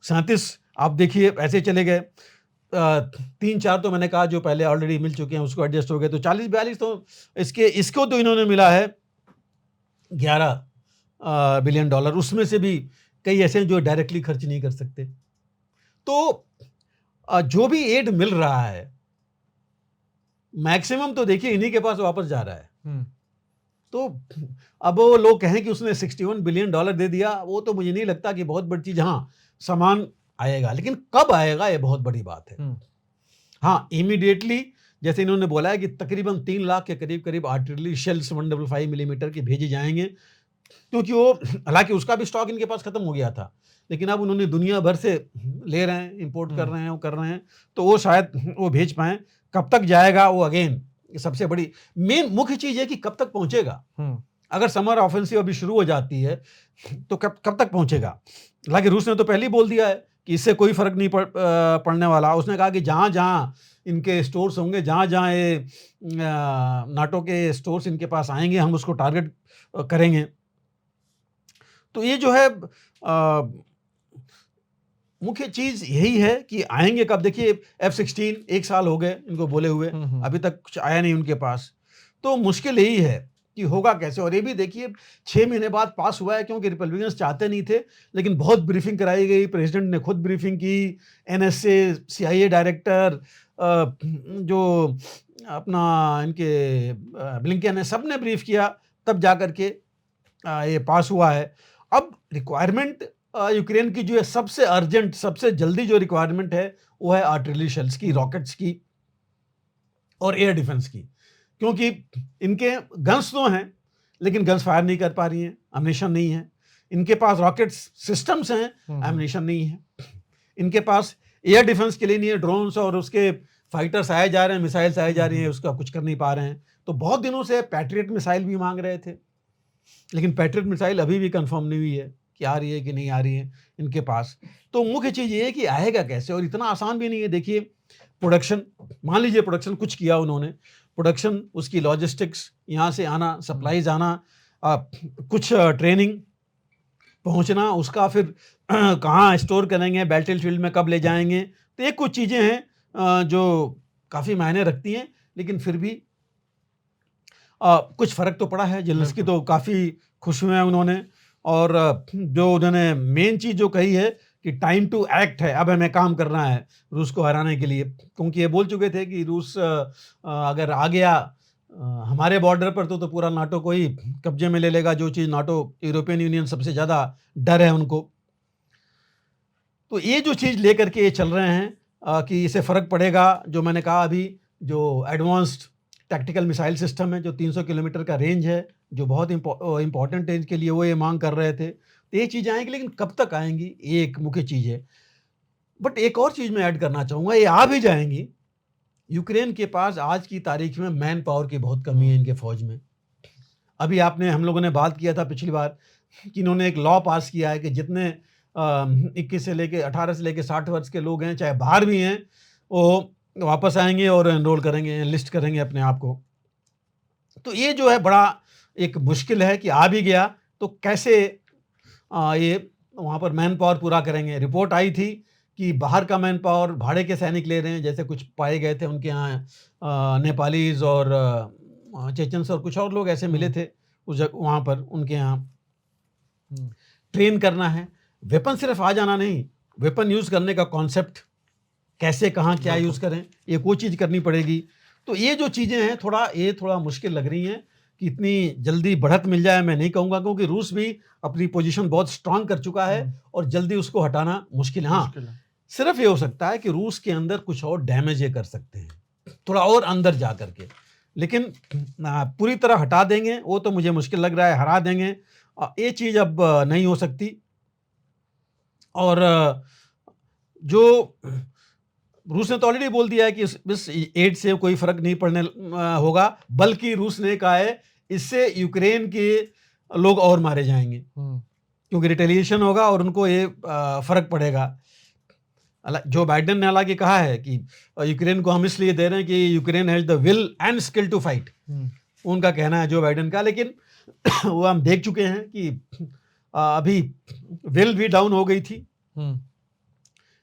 37 आप देखिए ऐसे चले गए, 3-4 तो मैंने कहा जो पहले ऑलरेडी मिल चुके हैं उसको एडजस्ट हो गए, तो 40-42 तो इसको तो इन्होंने मिला है $11 बिलियन। उसमें से भी कई ऐसे हैं जो डायरेक्टली खर्च नहीं कर सकते। तो जो भी एड मिल रहा है मैक्सिमम तो देखिए इन्हीं के पास वापस जा रहा है। तो अब वो लोग कहें कि उसने $61 बिलियन दे दिया, वो तो मुझे नहीं लगता कि बहुत बड़ी चीज। हाँ, सामान आएगा, लेकिन कब आएगा ये बहुत बड़ी बात है। हाँ, इमीडिएटली जैसे इन्होंने बोला है कि तकरीबन 3 लाख के करीब आर्टिलरी शेल्स 155 मिलीमीटर के भेजे जाएंगे क्योंकि वो हालांकि उसका भी स्टॉक इनके पास खत्म हो गया था, लेकिन अब उन्होंने दुनिया भर से ले रहे हैं, इंपोर्ट कर रहे हैं, वो कर रहे हैं, तो वो शायद वो भेज पाएँ। कब तक जाएगा वो अगेन सबसे बड़ी मेन मुख्य चीज़ है कि कब तक पहुँचेगा। अगर समर ऑफेंसिव अभी शुरू हो जाती है तो कब तक पहुँचेगा। हालांकि रूस ने तो पहले ही बोल दिया है कि इससे कोई फर्क नहीं पड़ने वाला। उसने कहा कि जहाँ इनके स्टोर्स होंगे, जहाँ ये नाटो के स्टोर्स इनके पास आएंगे, हम उसको टारगेट करेंगे। तो ये जो है मुख्य चीज यही है कि आएंगे कब। देखिए F-16 1 साल हो गए इनको बोले हुए, अभी तक कुछ आया नहीं उनके पास। तो मुश्किल यही है कि होगा कैसे। और ये भी देखिए 6 महीने बाद पास हुआ है, क्योंकि रिपब्लिकन्स चाहते नहीं थे, लेकिन बहुत ब्रीफिंग कराई गई, प्रेसिडेंट ने खुद ब्रीफिंग की, NSA CIA डायरेक्टर, जो अपना इनके ब्लिंकन है, सब ने ब्रीफ किया, तब जा करके ये पास हुआ है। अब रिक्वायरमेंट यूक्रेन की जो है सबसे अर्जेंट, सबसे जल्दी जो रिक्वायरमेंट है वो है आर्टिलरी शेल्स की, रॉकेट्स की और एयर डिफेंस की। क्योंकि इनके गन्स तो हैं, लेकिन गन्स फायर नहीं कर पा रही हैं, एम्युनिशन नहीं है। इनके पास रॉकेट्स सिस्टम्स हैं, एम्युनिशन नहीं है। इनके पास एयर डिफेंस के लिए नहीं है, ड्रोन्स और उसके फाइटर्स आए जा रहे हैं, मिसाइल्स आए जा रही हैं, उसका कुछ कर नहीं पा रहे हैं। तो बहुत दिनों से पैट्रियट मिसाइल भी मांग रहे थे, लेकिन पैट्रियट मिसाइल अभी भी कंफर्म नहीं हुई है कि आ रही है कि नहीं आ रही है इनके पास। तो मुख्य चीज़ ये है कि आएगा कैसे, और इतना आसान भी नहीं है। देखिए प्रोडक्शन, मान लीजिए प्रोडक्शन कुछ किया उन्होंने, प्रोडक्शन, उसकी लॉजिस्टिक्स, यहाँ से आना, सप्लाईज आना, कुछ ट्रेनिंग, पहुँचना, उसका फिर कहाँ स्टोर करेंगे, बैटल फील्ड में कब ले जाएंगे। तो ये कुछ चीज़ें हैं जो काफ़ी मायने रखती हैं, लेकिन फिर भी कुछ फ़र्क तो पड़ा है। जेलेंस्की तो काफ़ी खुश हुए हैं उन्होंने, और जो उन्होंने मेन चीज़ जो कही है कि टाइम टू एक्ट है, अब हमें काम करना है रूस को हराने के लिए। क्योंकि ये बोल चुके थे कि रूस अगर आ गया हमारे बॉर्डर पर तो पूरा नाटो को ही कब्जे में ले लेगा, जो चीज़ नाटो, यूरोपियन यूनियन सबसे ज़्यादा डर है उनको। तो ये जो चीज़ लेकर के ये चल रहे हैं कि इससे फ़र्क पड़ेगा। जो मैंने कहा अभी, जो एडवांस्ड टैक्टिकल मिसाइल सिस्टम है, जो 300 किलोमीटर का रेंज है, जो बहुत इंपॉर्टेंट रेंज के लिए वो ये मांग कर रहे थे। तो ये चीज़ें आएंगी, लेकिन कब तक आएंगी, ये एक मुख्य चीज़ है। बट एक और चीज़ मैं ऐड करना चाहूँगा, ये आ भी जाएंगी। यूक्रेन के पास आज की तारीख में मैन पावर की बहुत कमी है इनके फौज में। अभी हम लोगों ने बात किया था पिछली बार कि इन्होंने एक लॉ पास किया है कि जितने 21 से लेके 18 से लेके 60 वर्ष के लोग हैं, चाहे बाहर भी हैं, वो वापस आएंगे और एनरोल करेंगे, लिस्ट करेंगे अपने आप को। तो ये जो है बड़ा एक मुश्किल है कि आ भी गया तो कैसे ये वहाँ पर मैन पावर पूरा करेंगे। रिपोर्ट आई थी कि बाहर का मैन पावर भाड़े के सैनिक ले रहे हैं, जैसे कुछ पाए गए थे उनके यहाँ नेपालीज और चेचन्स और कुछ और लोग ऐसे मिले थे उस वहाँ पर उनके यहाँ। ट्रेन करना है, वेपन सिर्फ आ जाना नहीं, वेपन यूज़ करने का कॉन्सेप्ट, कैसे कहाँ क्या यूज़ करें, ये कोई चीज़ करनी पड़ेगी। तो ये जो चीज़ें हैं थोड़ा मुश्किल लग रही हैं कि इतनी जल्दी बढ़त मिल जाए, मैं नहीं कहूँगा, क्योंकि रूस भी अपनी पोजीशन बहुत स्ट्रांग कर चुका है और जल्दी उसको हटाना मुश्किल है। हाँ, सिर्फ ये हो सकता है कि रूस के अंदर कुछ और डैमेज ये कर सकते हैं, थोड़ा और अंदर जा करके, लेकिन पूरी तरह हटा देंगे वो तो मुझे मुश्किल लग रहा है, हरा देंगे ये चीज़ अब नहीं हो सकती। और जो रूस ने तो ऑलरेडी बोल दिया है कि इस एड से कोई फर्क नहीं पड़ने होगा, बल्कि रूस ने कहा है इससे यूक्रेन के लोग और मारे जाएंगे, क्योंकि रिटेलिएशन होगा और उनको ये फर्क पड़ेगा। जो बाइडेन ने हालांकि कहा है कि यूक्रेन को हम इसलिए दे रहे हैं कि Ukraine has the will and skill to fight, उनका कहना है जो बाइडेन का। लेकिन वो हम देख चुके हैं कि अभी विल भी डाउन हो गई थी,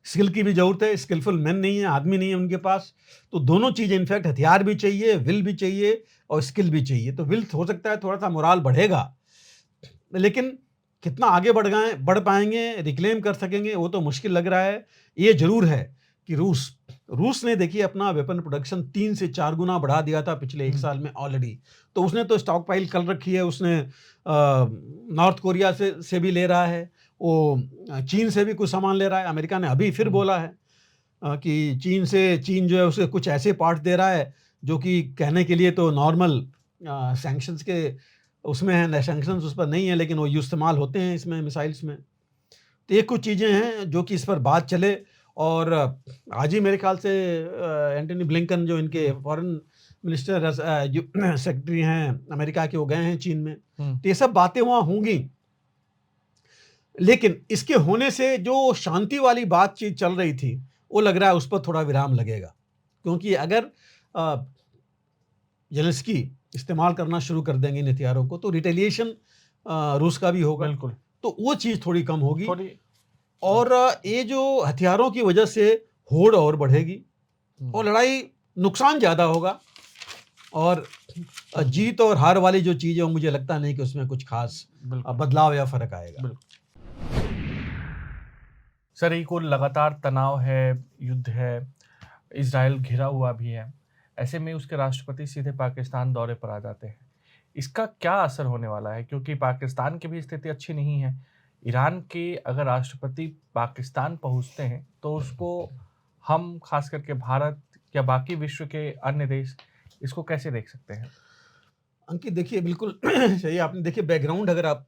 स्किल की भी जरूरत है, स्किलफुल मैन नहीं है, आदमी नहीं है उनके पास। तो दोनों चीज़ें, इनफैक्ट हथियार भी चाहिए, विल भी चाहिए और स्किल भी चाहिए। तो विल हो सकता है थोड़ा सा मोराल बढ़ेगा, लेकिन कितना आगे बढ़ पाएंगे, रिक्लेम कर सकेंगे, वो तो मुश्किल लग रहा है। ये जरूर है कि रूस ने देखिए अपना वेपन प्रोडक्शन 3 से 4 गुना बढ़ा दिया था पिछले 1 साल में ऑलरेडी। तो उसने तो स्टॉक पाइल कर रखी है, उसने नॉर्थ कोरिया से भी ले रहा है, वो चीन से भी कुछ सामान ले रहा है। अमेरिका ने अभी फिर बोला है कि चीन जो है उसे कुछ ऐसे पार्ट दे रहा है जो कि कहने के लिए तो नॉर्मल सैंक्शंस के उसमें है, सैंक्शंस उस पर नहीं है, लेकिन वो इस्तेमाल होते हैं इसमें मिसाइल्स में। तो ये कुछ चीज़ें हैं जो कि इस पर बात चले। और आज ही मेरे ख्याल से एंटनी ब्लिंकन जो इनके फॉरेन मिनिस्टर सेक्रेटरी हैं अमेरिका के, वो गए हैं चीन में। तो ये सब बातें वहाँ होंगी, लेकिन इसके होने से जो शांति वाली बातचीत चल रही थी वो लग रहा है उस पर थोड़ा विराम लगेगा, क्योंकि अगर ज़ेलेंस्की इस्तेमाल करना शुरू कर देंगे इन हथियारों को तो रिटेलिएशन रूस का भी होगा, बिल्कुल, तो वो चीज़ थोड़ी कम होगी। थोड़ी और ये जो हथियारों की वजह से होड़ और बढ़ेगी और लड़ाई नुकसान ज़्यादा होगा। और जीत और हार वाली जो चीज़ है वो मुझे लगता नहीं कि उसमें कुछ खास बदलाव या फ़र्क आएगा। सर, एक और लगातार तनाव है, युद्ध है, इज़राइल घिरा हुआ भी है। ऐसे में उसके राष्ट्रपति सीधे पाकिस्तान दौरे पर आ जाते हैं। इसका क्या असर होने वाला है? क्योंकि पाकिस्तान की भी स्थिति अच्छी नहीं है। ईरान के अगर राष्ट्रपति पाकिस्तान पहुँचते हैं, तो उसको हम ख़ास करके भारत या बाकी विश्व के अन्य देश इसको कैसे देख सकते हैं? अंकित देखिए, बिल्कुल सही आपने देखिए बैकग्राउंड अगर आप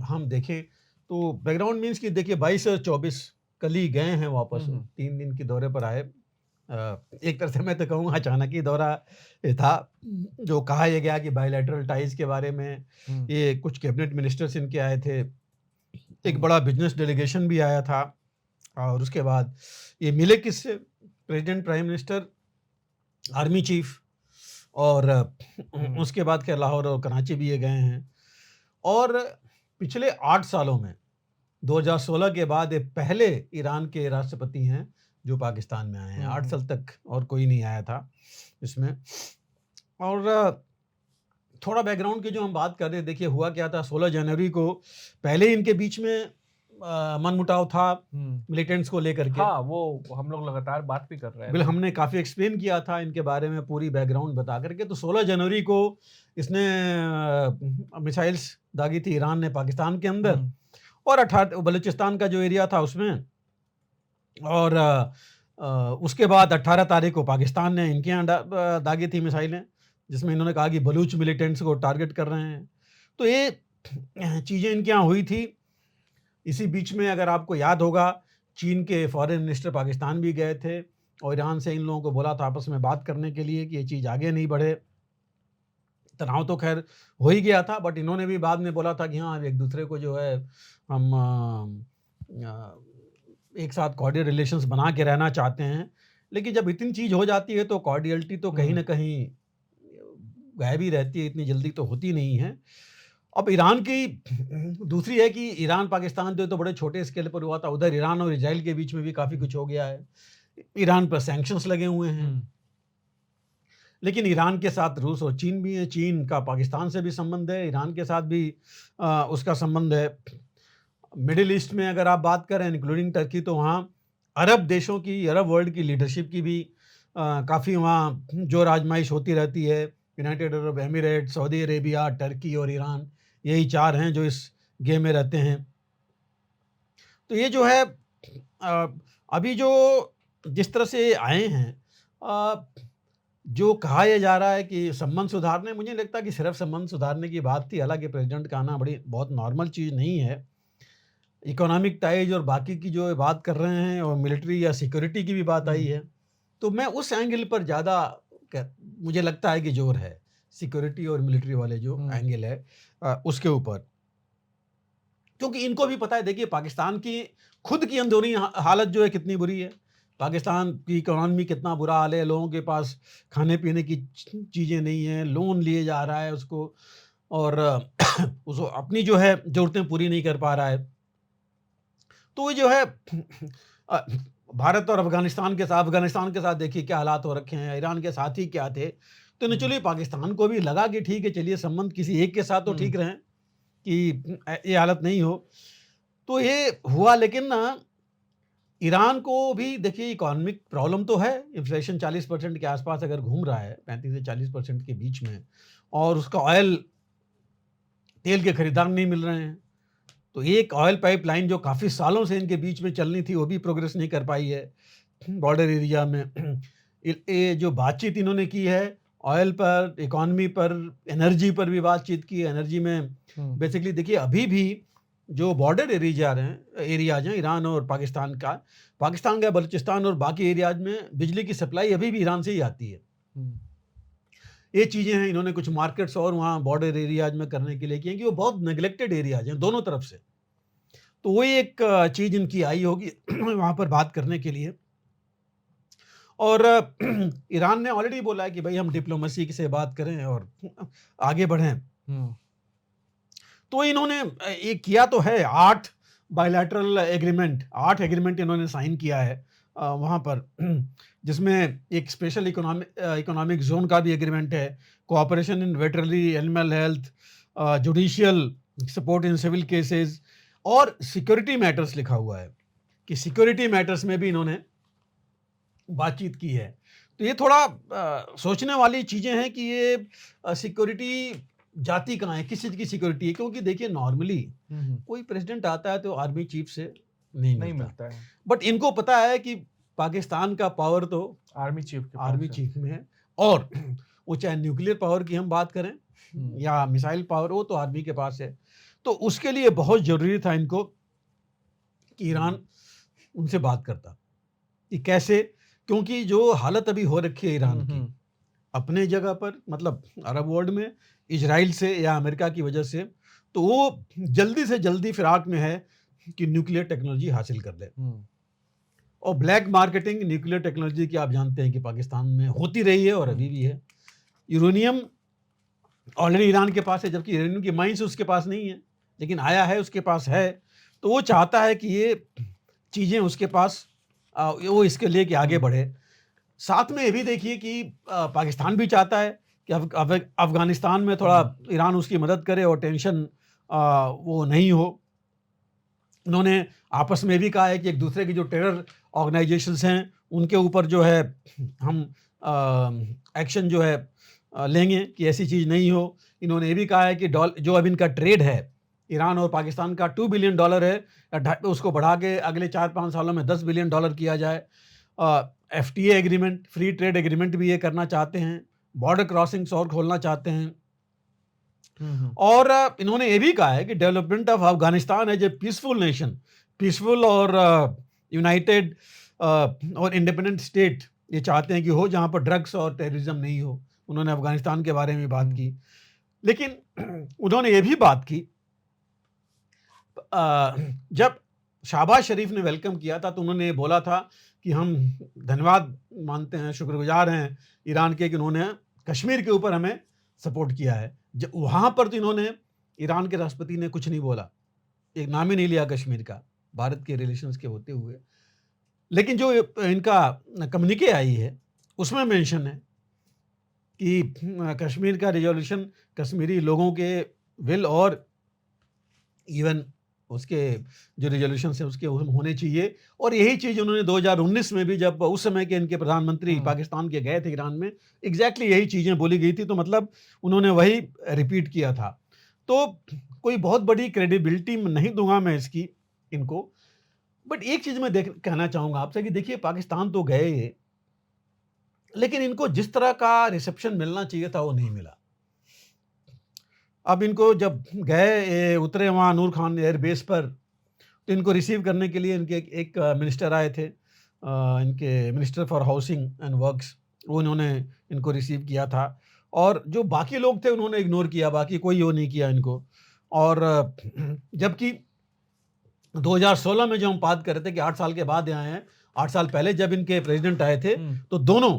हम देखें तो बैकग्राउंड मीन्स कि देखिए 22 और 24 कल ही गए हैं वापस, 3 दिन के दौरे पर आए। एक तरह से मैं तो कहूँगा अचानक ही दौरा था। जो कहा यह गया कि बायलैटरल टाइज के बारे में ये कुछ कैबिनेट मिनिस्टर्स इनके आए थे, एक बड़ा बिजनेस डेलीगेशन भी आया था, और उसके बाद ये मिले किससे, president, prime minister, army chief, और उसके बाद के लाहौर और कराची भी ये गए हैं। और पिछले 8 सालों में 2016 के बाद ये पहले ईरान के राष्ट्रपति हैं जो पाकिस्तान में आए हैं। 8 साल तक और कोई नहीं आया था इसमें। और थोड़ा बैकग्राउंड की जो हम बात कर रहे हैं, देखिए हुआ क्या था, 16 जनवरी को पहले इनके बीच में मनमुटाव था मिलिटेंट्स को लेकर के। हाँ, वो हम लोग लगातार बात भी कर रहे हैं। बिल्कुल, हमने काफ़ी एक्सप्लेन किया था इनके बारे में पूरी बैकग्राउंड बता करके। तो 16 जनवरी को इसने मिसाइल्स दागी थी ईरान ने पाकिस्तान के अंदर, और 18 बलूचिस्तान का जो एरिया था उसमें। और उसके बाद 18 तारीख को पाकिस्तान ने इनके यहाँ दागी थी मिसाइलें, जिसमें इन्होंने कहा कि बलूच मिलिटेंट्स को टारगेट कर रहे हैं। तो ये चीज़ें इनके यहाँ हुई थी। इसी बीच में अगर आपको याद होगा, चीन के फॉरेन मिनिस्टर पाकिस्तान भी गए थे और ईरान से इन लोगों को बोला था आपस में बात करने के लिए कि ये चीज़ आगे नहीं बढ़े। तनाव तो खैर हो ही गया था, बट इन्होंने भी बाद में बोला था कि हाँ, एक दूसरे को जो है हम एक साथ कॉर्डियल रिलेशंस बना के रहना चाहते हैं। लेकिन जब इतनी चीज़ हो जाती है तो कॉर्डियलिटी तो कहीं ना कहीं गायब ही रहती है, इतनी जल्दी तो होती नहीं है। अब ईरान की दूसरी है कि ईरान पाकिस्तान तो बड़े छोटे स्केल पर हुआ था, उधर ईरान और इजराइल के बीच में भी काफ़ी कुछ हो गया है। ईरान पर सैंक्शंस लगे हुए हैं, लेकिन ईरान के साथ रूस और चीन भी है। चीन का पाकिस्तान से भी संबंध है, ईरान के साथ भी उसका संबंध है। मिडिल ईस्ट में अगर आप बात करें इंक्लूडिंग टर्की, तो वहाँ अरब देशों की, अरब वर्ल्ड की लीडरशिप की भी काफ़ी वहाँ जो आजमाइश होती रहती है। United Arab emirate, Saudi Arabia, Turkey और ईरान, यही 4 हैं जो इस गेम में रहते हैं। तो ये जो है अभी जो जिस तरह से आए हैं, जो कहा यह जा रहा है कि संबंध सुधारने, मुझे लगता है कि सिर्फ संबंध सुधारने की बात थी। हालांकि प्रेसिडेंट का आना बहुत नॉर्मल चीज़ नहीं है। इकोनॉमिक टाइज और बाकी की जो बात कर रहे हैं, और मिलिट्री या सिक्योरिटी की भी बात आई है, तो मैं उस एंगल पर ज़्यादा मुझे लगता है कि जोर है, सिक्योरिटी और मिलिट्री वाले जो एंगल है उसके ऊपर। क्योंकि इनको भी पता है, देखिए पाकिस्तान की खुद की अंदरूनी हालत जो है कितनी बुरी है। पाकिस्तान की इकोनॉमी कितना बुरा हाल है, लोगों के पास खाने पीने की चीज़ें नहीं हैं, लोन लिए जा रहा है उसको, और उसको अपनी जो है ज़रूरतें पूरी नहीं कर पा रहा है। तो ये जो है भारत और अफगानिस्तान के साथ देखिए क्या हालात हो रखे हैं, ईरान के साथ ही क्या थे। तो नेचुरली पाकिस्तान को भी लगा कि ठीक है, चलिए संबंध किसी एक के साथ तो ठीक रहें कि ये हालत नहीं हो। तो ये हुआ, लेकिन ना ईरान को भी देखिए इकोनॉमिक प्रॉब्लम तो है। इन्फ्लेशन 40% के आसपास अगर घूम रहा है, 35 से 40% के बीच में, और उसका ऑयल, तेल के खरीदार नहीं मिल रहे हैं। तो एक ऑयल पाइपलाइन जो काफ़ी सालों से इनके बीच में चलनी थी, वो भी प्रोग्रेस नहीं कर पाई है बॉर्डर एरिया में। ये जो बातचीत इन्होंने की है, ऑयल पर, इकोनॉमी पर, एनर्जी पर भी बातचीत की। एनर्जी में बेसिकली देखिए अभी भी जो बॉर्डर एरियाज हैं ईरान और पाकिस्तान का बलूचिस्तान और बाकी एरियाज में बिजली की सप्लाई अभी भी ईरान से ही आती है। ये चीज़ें हैं, इन्होंने कुछ मार्केट्स और वहाँ बॉर्डर एरियाज में करने के लिए किए कि वो बहुत नेग्लेक्टेड एरियाज हैं दोनों तरफ से। तो वही एक चीज़ इनकी आई होगी वहाँ पर बात करने के लिए। और ईरान ने ऑलरेडी बोला है कि भाई हम डिप्लोमेसी से बात करें और आगे बढ़ें। तो इन्होंने एक किया तो है 8 बायलैटरल एग्रीमेंट, 8 एग्रीमेंट इन्होंने साइन किया है वहाँ पर, जिसमें एक स्पेशल इकोनॉमिक जोन का भी एग्रीमेंट है, cooperation in veterinary animal health, judicial support in civil cases और सिक्योरिटी मैटर्स लिखा हुआ है कि सिक्योरिटी मैटर्स में भी इन्होंने बातचीत की है। तो ये थोड़ा सोचने वाली चीज़ें हैं कि ये सिक्योरिटी जाती कहाँ है, किस चीज़ की सिक्योरिटी है, क्योंकि देखिए नॉर्मली कोई प्रेसिडेंट आता है तो आर्मी चीफ से नहीं मिलता है, बट इनको पता है कि पाकिस्तान का पावर तो आर्मी चीफ में है, और वो चाहे न्यूक्लियर पावर की हम बात करें या मिसाइल पावर, वो तो आर्मी के पास है। तो उसके लिए बहुत ज़रूरी था इनको कि ईरान उनसे बात करता कि कैसे, क्योंकि जो हालत अभी हो रखी है ईरान की अपने जगह पर, मतलब अरब वर्ल्ड में इजराइल से या अमेरिका की वजह से, तो वो जल्दी से जल्दी फिराक में है कि न्यूक्लियर टेक्नोलॉजी हासिल कर ले। और ब्लैक मार्केटिंग न्यूक्लियर टेक्नोलॉजी की आप जानते हैं कि पाकिस्तान में होती रही है और अभी भी है। यूरेनियम ऑलरेडी ईरान के पास है, जबकि यूरेनियम की माइंस उसके पास नहीं है, लेकिन आया है, उसके पास है। तो वो चाहता है कि ये चीज़ें उसके पास वो इसके लिए कि आगे बढ़े। साथ में ये भी देखिए कि पाकिस्तान भी चाहता है कि अफगानिस्तान में थोड़ा ईरान उसकी मदद करे और टेंशन वो नहीं हो। उन्होंने आपस में भी कहा है कि एक दूसरे की जो टेरर ऑर्गेनाइजेशंस हैं उनके ऊपर जो है हम एक्शन जो है लेंगे कि ऐसी चीज़ नहीं हो। इन्होंने ये भी कहा है कि जो अब इनका ट्रेड है ईरान और पाकिस्तान का $2 बिलियन है, उसको बढ़ा के अगले 4-5 सालों में $10 बिलियन किया जाए। FTA agreement, free trade agreement भी ये करना चाहते हैं, बॉर्डर क्रॉसिंग्स और खोलना चाहते हैं। और इन्होंने ये भी कहा है कि development of Afghanistan as a peaceful nation, peaceful और यूनाइटेड और इंडिपेंडेंट स्टेट ये चाहते हैं कि हो, जहाँ पर ड्रग्स और टेररिज्म नहीं हो। उन्होंने अफगानिस्तान के बारे में बात की, लेकिन उन्होंने ये भी बात की जब शहबाज शरीफ ने वेलकम किया था तो उन्होंने बोला था कि हम धन्यवाद मानते हैं, शुक्रगुजार हैं ईरान के कि उन्होंने कश्मीर के ऊपर हमें सपोर्ट किया है। जब वहाँ पर तो इन्होंने, ईरान के राष्ट्रपति ने कुछ नहीं बोला, एक नाम ही नहीं लिया कश्मीर का, भारत के रिलेशंस के होते हुए। लेकिन जो इनका कम्युनिके आई है उसमें मेंशन है कि कश्मीर का रिजोल्यूशन कश्मीरी लोगों के विल और इवन उसके जो रिजोल्यूशन है उसके होने चाहिए। और यही चीज़ उन्होंने 2019 में भी, जब उस समय के इनके प्रधानमंत्री पाकिस्तान के गए थे ईरान में, एग्जैक्टली यही चीज़ें बोली गई थी। तो मतलब उन्होंने वही रिपीट किया था। तो कोई बहुत बड़ी क्रेडिबिलिटी नहीं दूंगा मैं इसकी इनको, बट एक चीज़ मैं कहना चाहूँगा आपसे कि देखिए पाकिस्तान तो गए, लेकिन इनको जिस तरह का रिसेप्शन मिलना चाहिए था वो नहीं मिला। अब इनको जब गए, उतरे वहाँ नूर खान एयरबेस पर, तो इनको रिसीव करने के लिए इनके एक मिनिस्टर आए थे, इनके minister for housing and works, वो इन्होंने इनको रिसीव किया था। और जो बाकी लोग थे उन्होंने इग्नोर किया, बाकी कोई वो नहीं किया इनको। और जबकि 2016 में जो हम बात कर रहे थे कि 8 साल के बाद आए हैं, 8 साल पहले जब इनके प्रेसिडेंट आए थे तो दोनों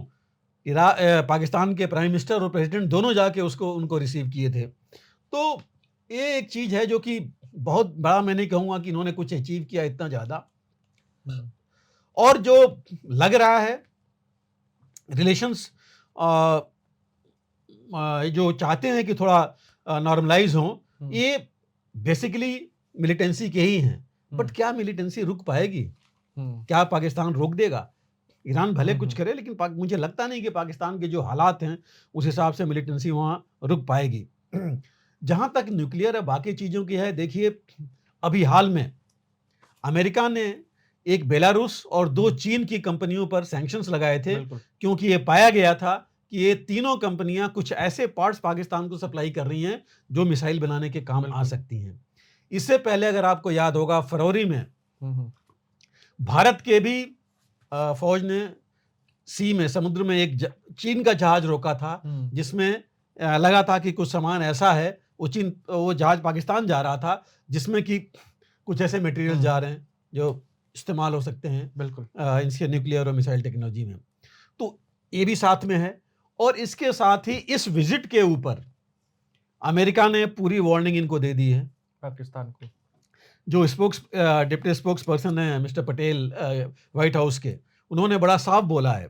पाकिस्तान के प्राइम मिनिस्टर और प्रेसिडेंट दोनों जाके उनको रिसीव किए थे। तो ये एक चीज़ है जो कि बहुत बड़ा, मैं नहीं कहूँगा कि इन्होंने कुछ अचीव किया इतना ज़्यादा। और जो लग रहा है रिलेशंस जो चाहते हैं कि थोड़ा नॉर्मलाइज हों, ये बेसिकली मिलिटेंसी के ही हैं। बट क्या मिलिटेंसी रुक पाएगी? क्या पाकिस्तान रोक देगा? ईरान भले कुछ करे, लेकिन मुझे लगता नहीं कि पाकिस्तान के जो हालात हैं उस हिसाब से मिलिटेंसी वहाँ रुक पाएगी। जहाँ तक न्यूक्लियर है बाकी चीज़ों की है, देखिए अभी हाल में अमेरिका ने एक बेलारूस और 2 चीन की कंपनियों पर सैंक्शंस लगाए थे, क्योंकि ये पाया गया था कि ये तीनों कंपनियां कुछ ऐसे पार्ट्स पाकिस्तान को सप्लाई कर रही हैं जो मिसाइल बनाने के काम आ बिल्कुल। सकती हैं। इससे पहले अगर आपको याद होगा, फरवरी में हम्म, भारत के भी फौज ने सी में, समुद्र में एक चीन का जहाज रोका था, जिसमें लगा था कि कुछ सामान ऐसा है, वो जहाज पाकिस्तान जा रहा था जिसमें कि कुछ ऐसे मटेरियल जा रहे हैं जो इस्तेमाल हो सकते हैं बिल्कुल। इसके न्यूक्लियर और मिसाइल टेक्नोलॉजी में। तो ये भी साथ में है। और इसके साथ ही इस विजिट के ऊपर अमेरिका ने पूरी वार्निंग इनको दे दी है। पाकिस्तान को जो डिप्टी स्पोक्स पर्सन है मिस्टर पटेल व्हाइट हाउस के, उन्होंने बड़ा साफ बोला है।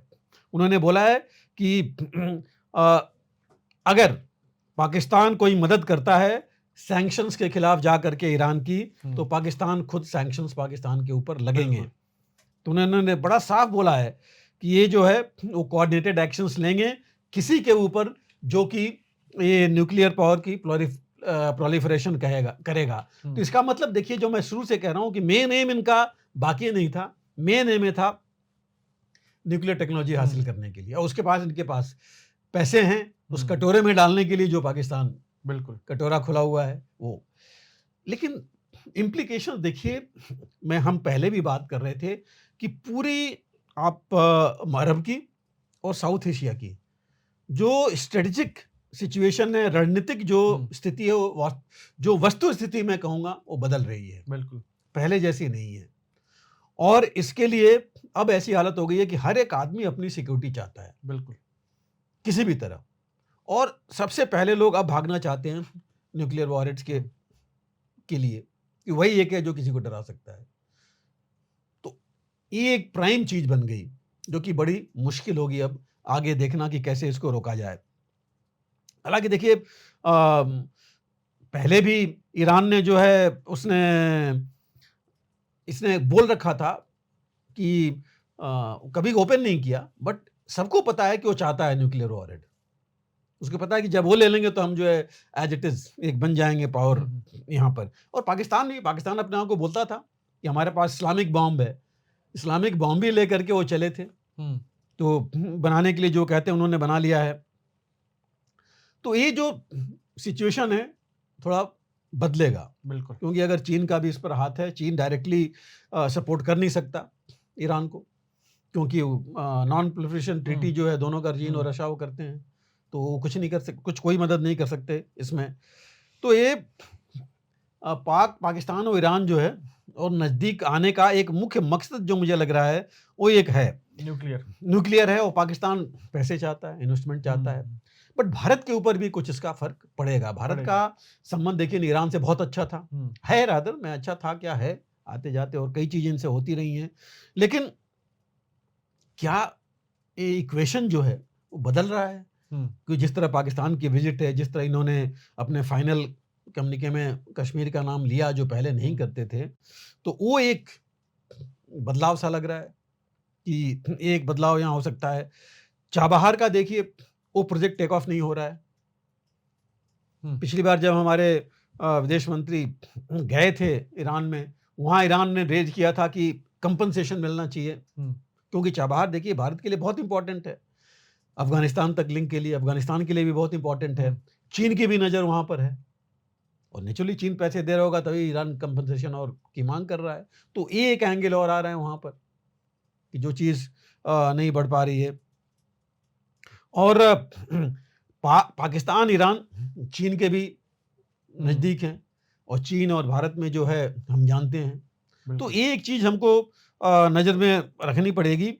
उन्होंने बोला है कि अगर पाकिस्तान कोई मदद करता है सैंक्शंस के खिलाफ जा करके ईरान की, तो पाकिस्तान खुद सैंक्शंस पाकिस्तान के ऊपर लगेंगे। तो उन्होंने बड़ा साफ बोला है कि ये जो है वो कोऑर्डिनेटेड एक्शंस लेंगे किसी के ऊपर जो कि ये न्यूक्लियर पावर की प्रोलिफरेशन करेगा। तो इसका मतलब देखिए, जो मैं शुरू से कह रहा हूं कि मेन एम इनका बाकी नहीं था, मेन एम था न्यूक्लियर टेक्नोलॉजी हासिल करने के लिए। और उसके पास इनके पास पैसे हैं उस कटोरे में डालने के लिए जो पाकिस्तान बिल्कुल कटोरा खुला हुआ है वो। लेकिन इम्प्लीकेशन देखिए, हम पहले भी बात कर रहे थे कि पूरी आप अरब की और साउथ एशिया की जो स्ट्रेटेजिक सिचुएशन है, रणनीतिक जो स्थिति है, जो वस्तु स्थिति मैं कहूँगा वो बदल रही है, बिल्कुल पहले जैसी नहीं है। और इसके लिए अब ऐसी हालत हो गई है कि हर एक आदमी अपनी सिक्योरिटी चाहता है, बिल्कुल किसी भी तरह। और सबसे पहले लोग अब भागना चाहते हैं न्यूक्लियर वॉरहेड्स के लिए, कि वही एक है जो किसी को डरा सकता है। तो ये एक प्राइम चीज बन गई जो कि बड़ी मुश्किल होगी अब आगे देखना कि कैसे इसको रोका जाए। हालांकि देखिए, पहले भी ईरान ने जो है इसने बोल रखा था कि कभी ओपन नहीं किया, बट सबको पता है कि वो चाहता है न्यूक्लियर वॉरहेड। उसको पता है कि जब वो ले लेंगे तो हम जो है एज इट इज एक बन जाएंगे पावर यहाँ पर। और पाकिस्तान अपने आप को बोलता था कि हमारे पास इस्लामिक बॉम्ब है, इस्लामिक बॉम्ब भी लेकर के वो चले थे। तो बनाने के लिए जो कहते हैं उन्होंने बना लिया है। तो ये जो सिचुएशन है थोड़ा बदलेगा, बिल्कुल, क्योंकि अगर चीन का भी इस पर हाथ है, चीन डायरेक्टली सपोर्ट कर नहीं सकता ईरान को, क्योंकि नॉन प्रोलिफरेशन ट्रीटी जो है दोनों का चीन और रशिया वो करते हैं, तो वो कुछ नहीं कर सकते, कोई मदद नहीं कर सकते इसमें। तो ये पाकिस्तान और ईरान जो है और नज़दीक आने का एक मुख्य मकसद जो मुझे लग रहा है वो एक है न्यूक्लियर है। और पाकिस्तान पैसे चाहता है, इन्वेस्टमेंट चाहता है, बट भारत के ऊपर भी कुछ इसका फर्क पड़ेगा। भारत का संबंध देखिए ईरान से बहुत अच्छा था, है रादर मैं अच्छा था क्या है आते जाते, और कई चीजें इनसे होती रही हैं। लेकिन क्या ये इक्वेशन जो है वो बदल रहा है? कि जिस तरह पाकिस्तान की विजिट है, जिस तरह इन्होंने अपने फाइनल कम्युनिके में कश्मीर का नाम लिया जो पहले नहीं करते थे, तो वो एक बदलाव सा लग रहा है कि एक बदलाव यहाँ हो सकता है। चाबहार का देखिए वो प्रोजेक्ट टेक ऑफ नहीं हो रहा है। पिछली बार जब हमारे विदेश मंत्री गए थे ईरान में, वहाँ ईरान ने रेज किया था कि कंपनसेशन मिलना चाहिए, क्योंकि चाबहार देखिए भारत के लिए बहुत इंपॉर्टेंट है, अफगानिस्तान तक लिंक के लिए, अफगानिस्तान के लिए भी बहुत इंपॉर्टेंट है, चीन की भी नज़र वहाँ पर है, और नेचुरली चीन पैसे दे रहा होगा तभी ईरान कंपनसेशन और की मांग कर रहा है। तो ये एक एंगल और आ रहा है वहाँ पर कि जो चीज़ नहीं बढ़ पा रही है। और पाकिस्तान ईरान चीन के भी नज़दीक हैं, और चीन और भारत में जो है हम जानते हैं। तो ये एक चीज़ हमको नज़र में रखनी पड़ेगी।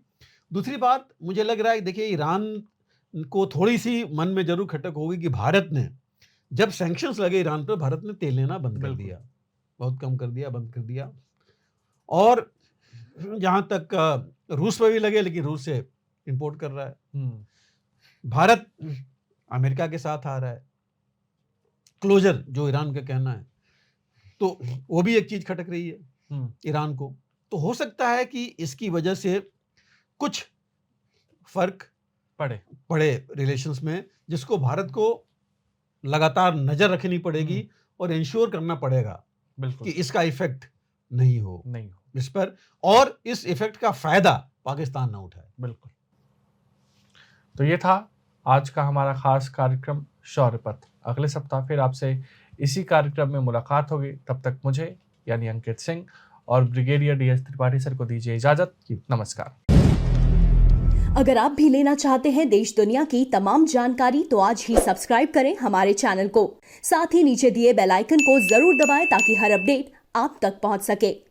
दूसरी बात मुझे लग रहा है, देखिए ईरान को थोड़ी सी मन में जरूर खटक होगी कि भारत ने जब सैंक्शंस लगे ईरान पर, भारत ने तेल लेना बंद कर दिया, बहुत कम कर दिया, बंद कर दिया। और जहाँ तक रूस पर भी लगे, लेकिन रूस से इंपोर्ट कर रहा है। भारत अमेरिका के साथ आ रहा है, क्लोजर जो ईरान का कहना है, तो वो भी एक चीज खटक रही है ईरान को। तो हो सकता है कि इसकी वजह से कुछ फर्क पड़े रिलेशंस में, जिसको भारत को लगातार नजर रखनी पड़ेगी और इंश्योर करना पड़ेगा कि इसका इफेक्ट नहीं हो इस पर, और इस इफेक्ट का फायदा पाकिस्तान ना उठाए। बिल्कुल। तो ये था आज का हमारा खास कार्यक्रम शौर्य पथ। अगले सप्ताह फिर आपसे इसी कार्यक्रम में मुलाकात होगी। तब तक मुझे यानी अंकित सिंह और ब्रिगेडियर DS त्रिपाठी सर को दीजिए इजाजत। नमस्कार। अगर आप भी लेना चाहते हैं देश दुनिया की तमाम जानकारी तो आज ही सब्सक्राइब करें हमारे चैनल को। साथ ही नीचे दिए बेल आइकन को जरूर दबाएं ताकि हर अपडेट आप तक पहुंच सके।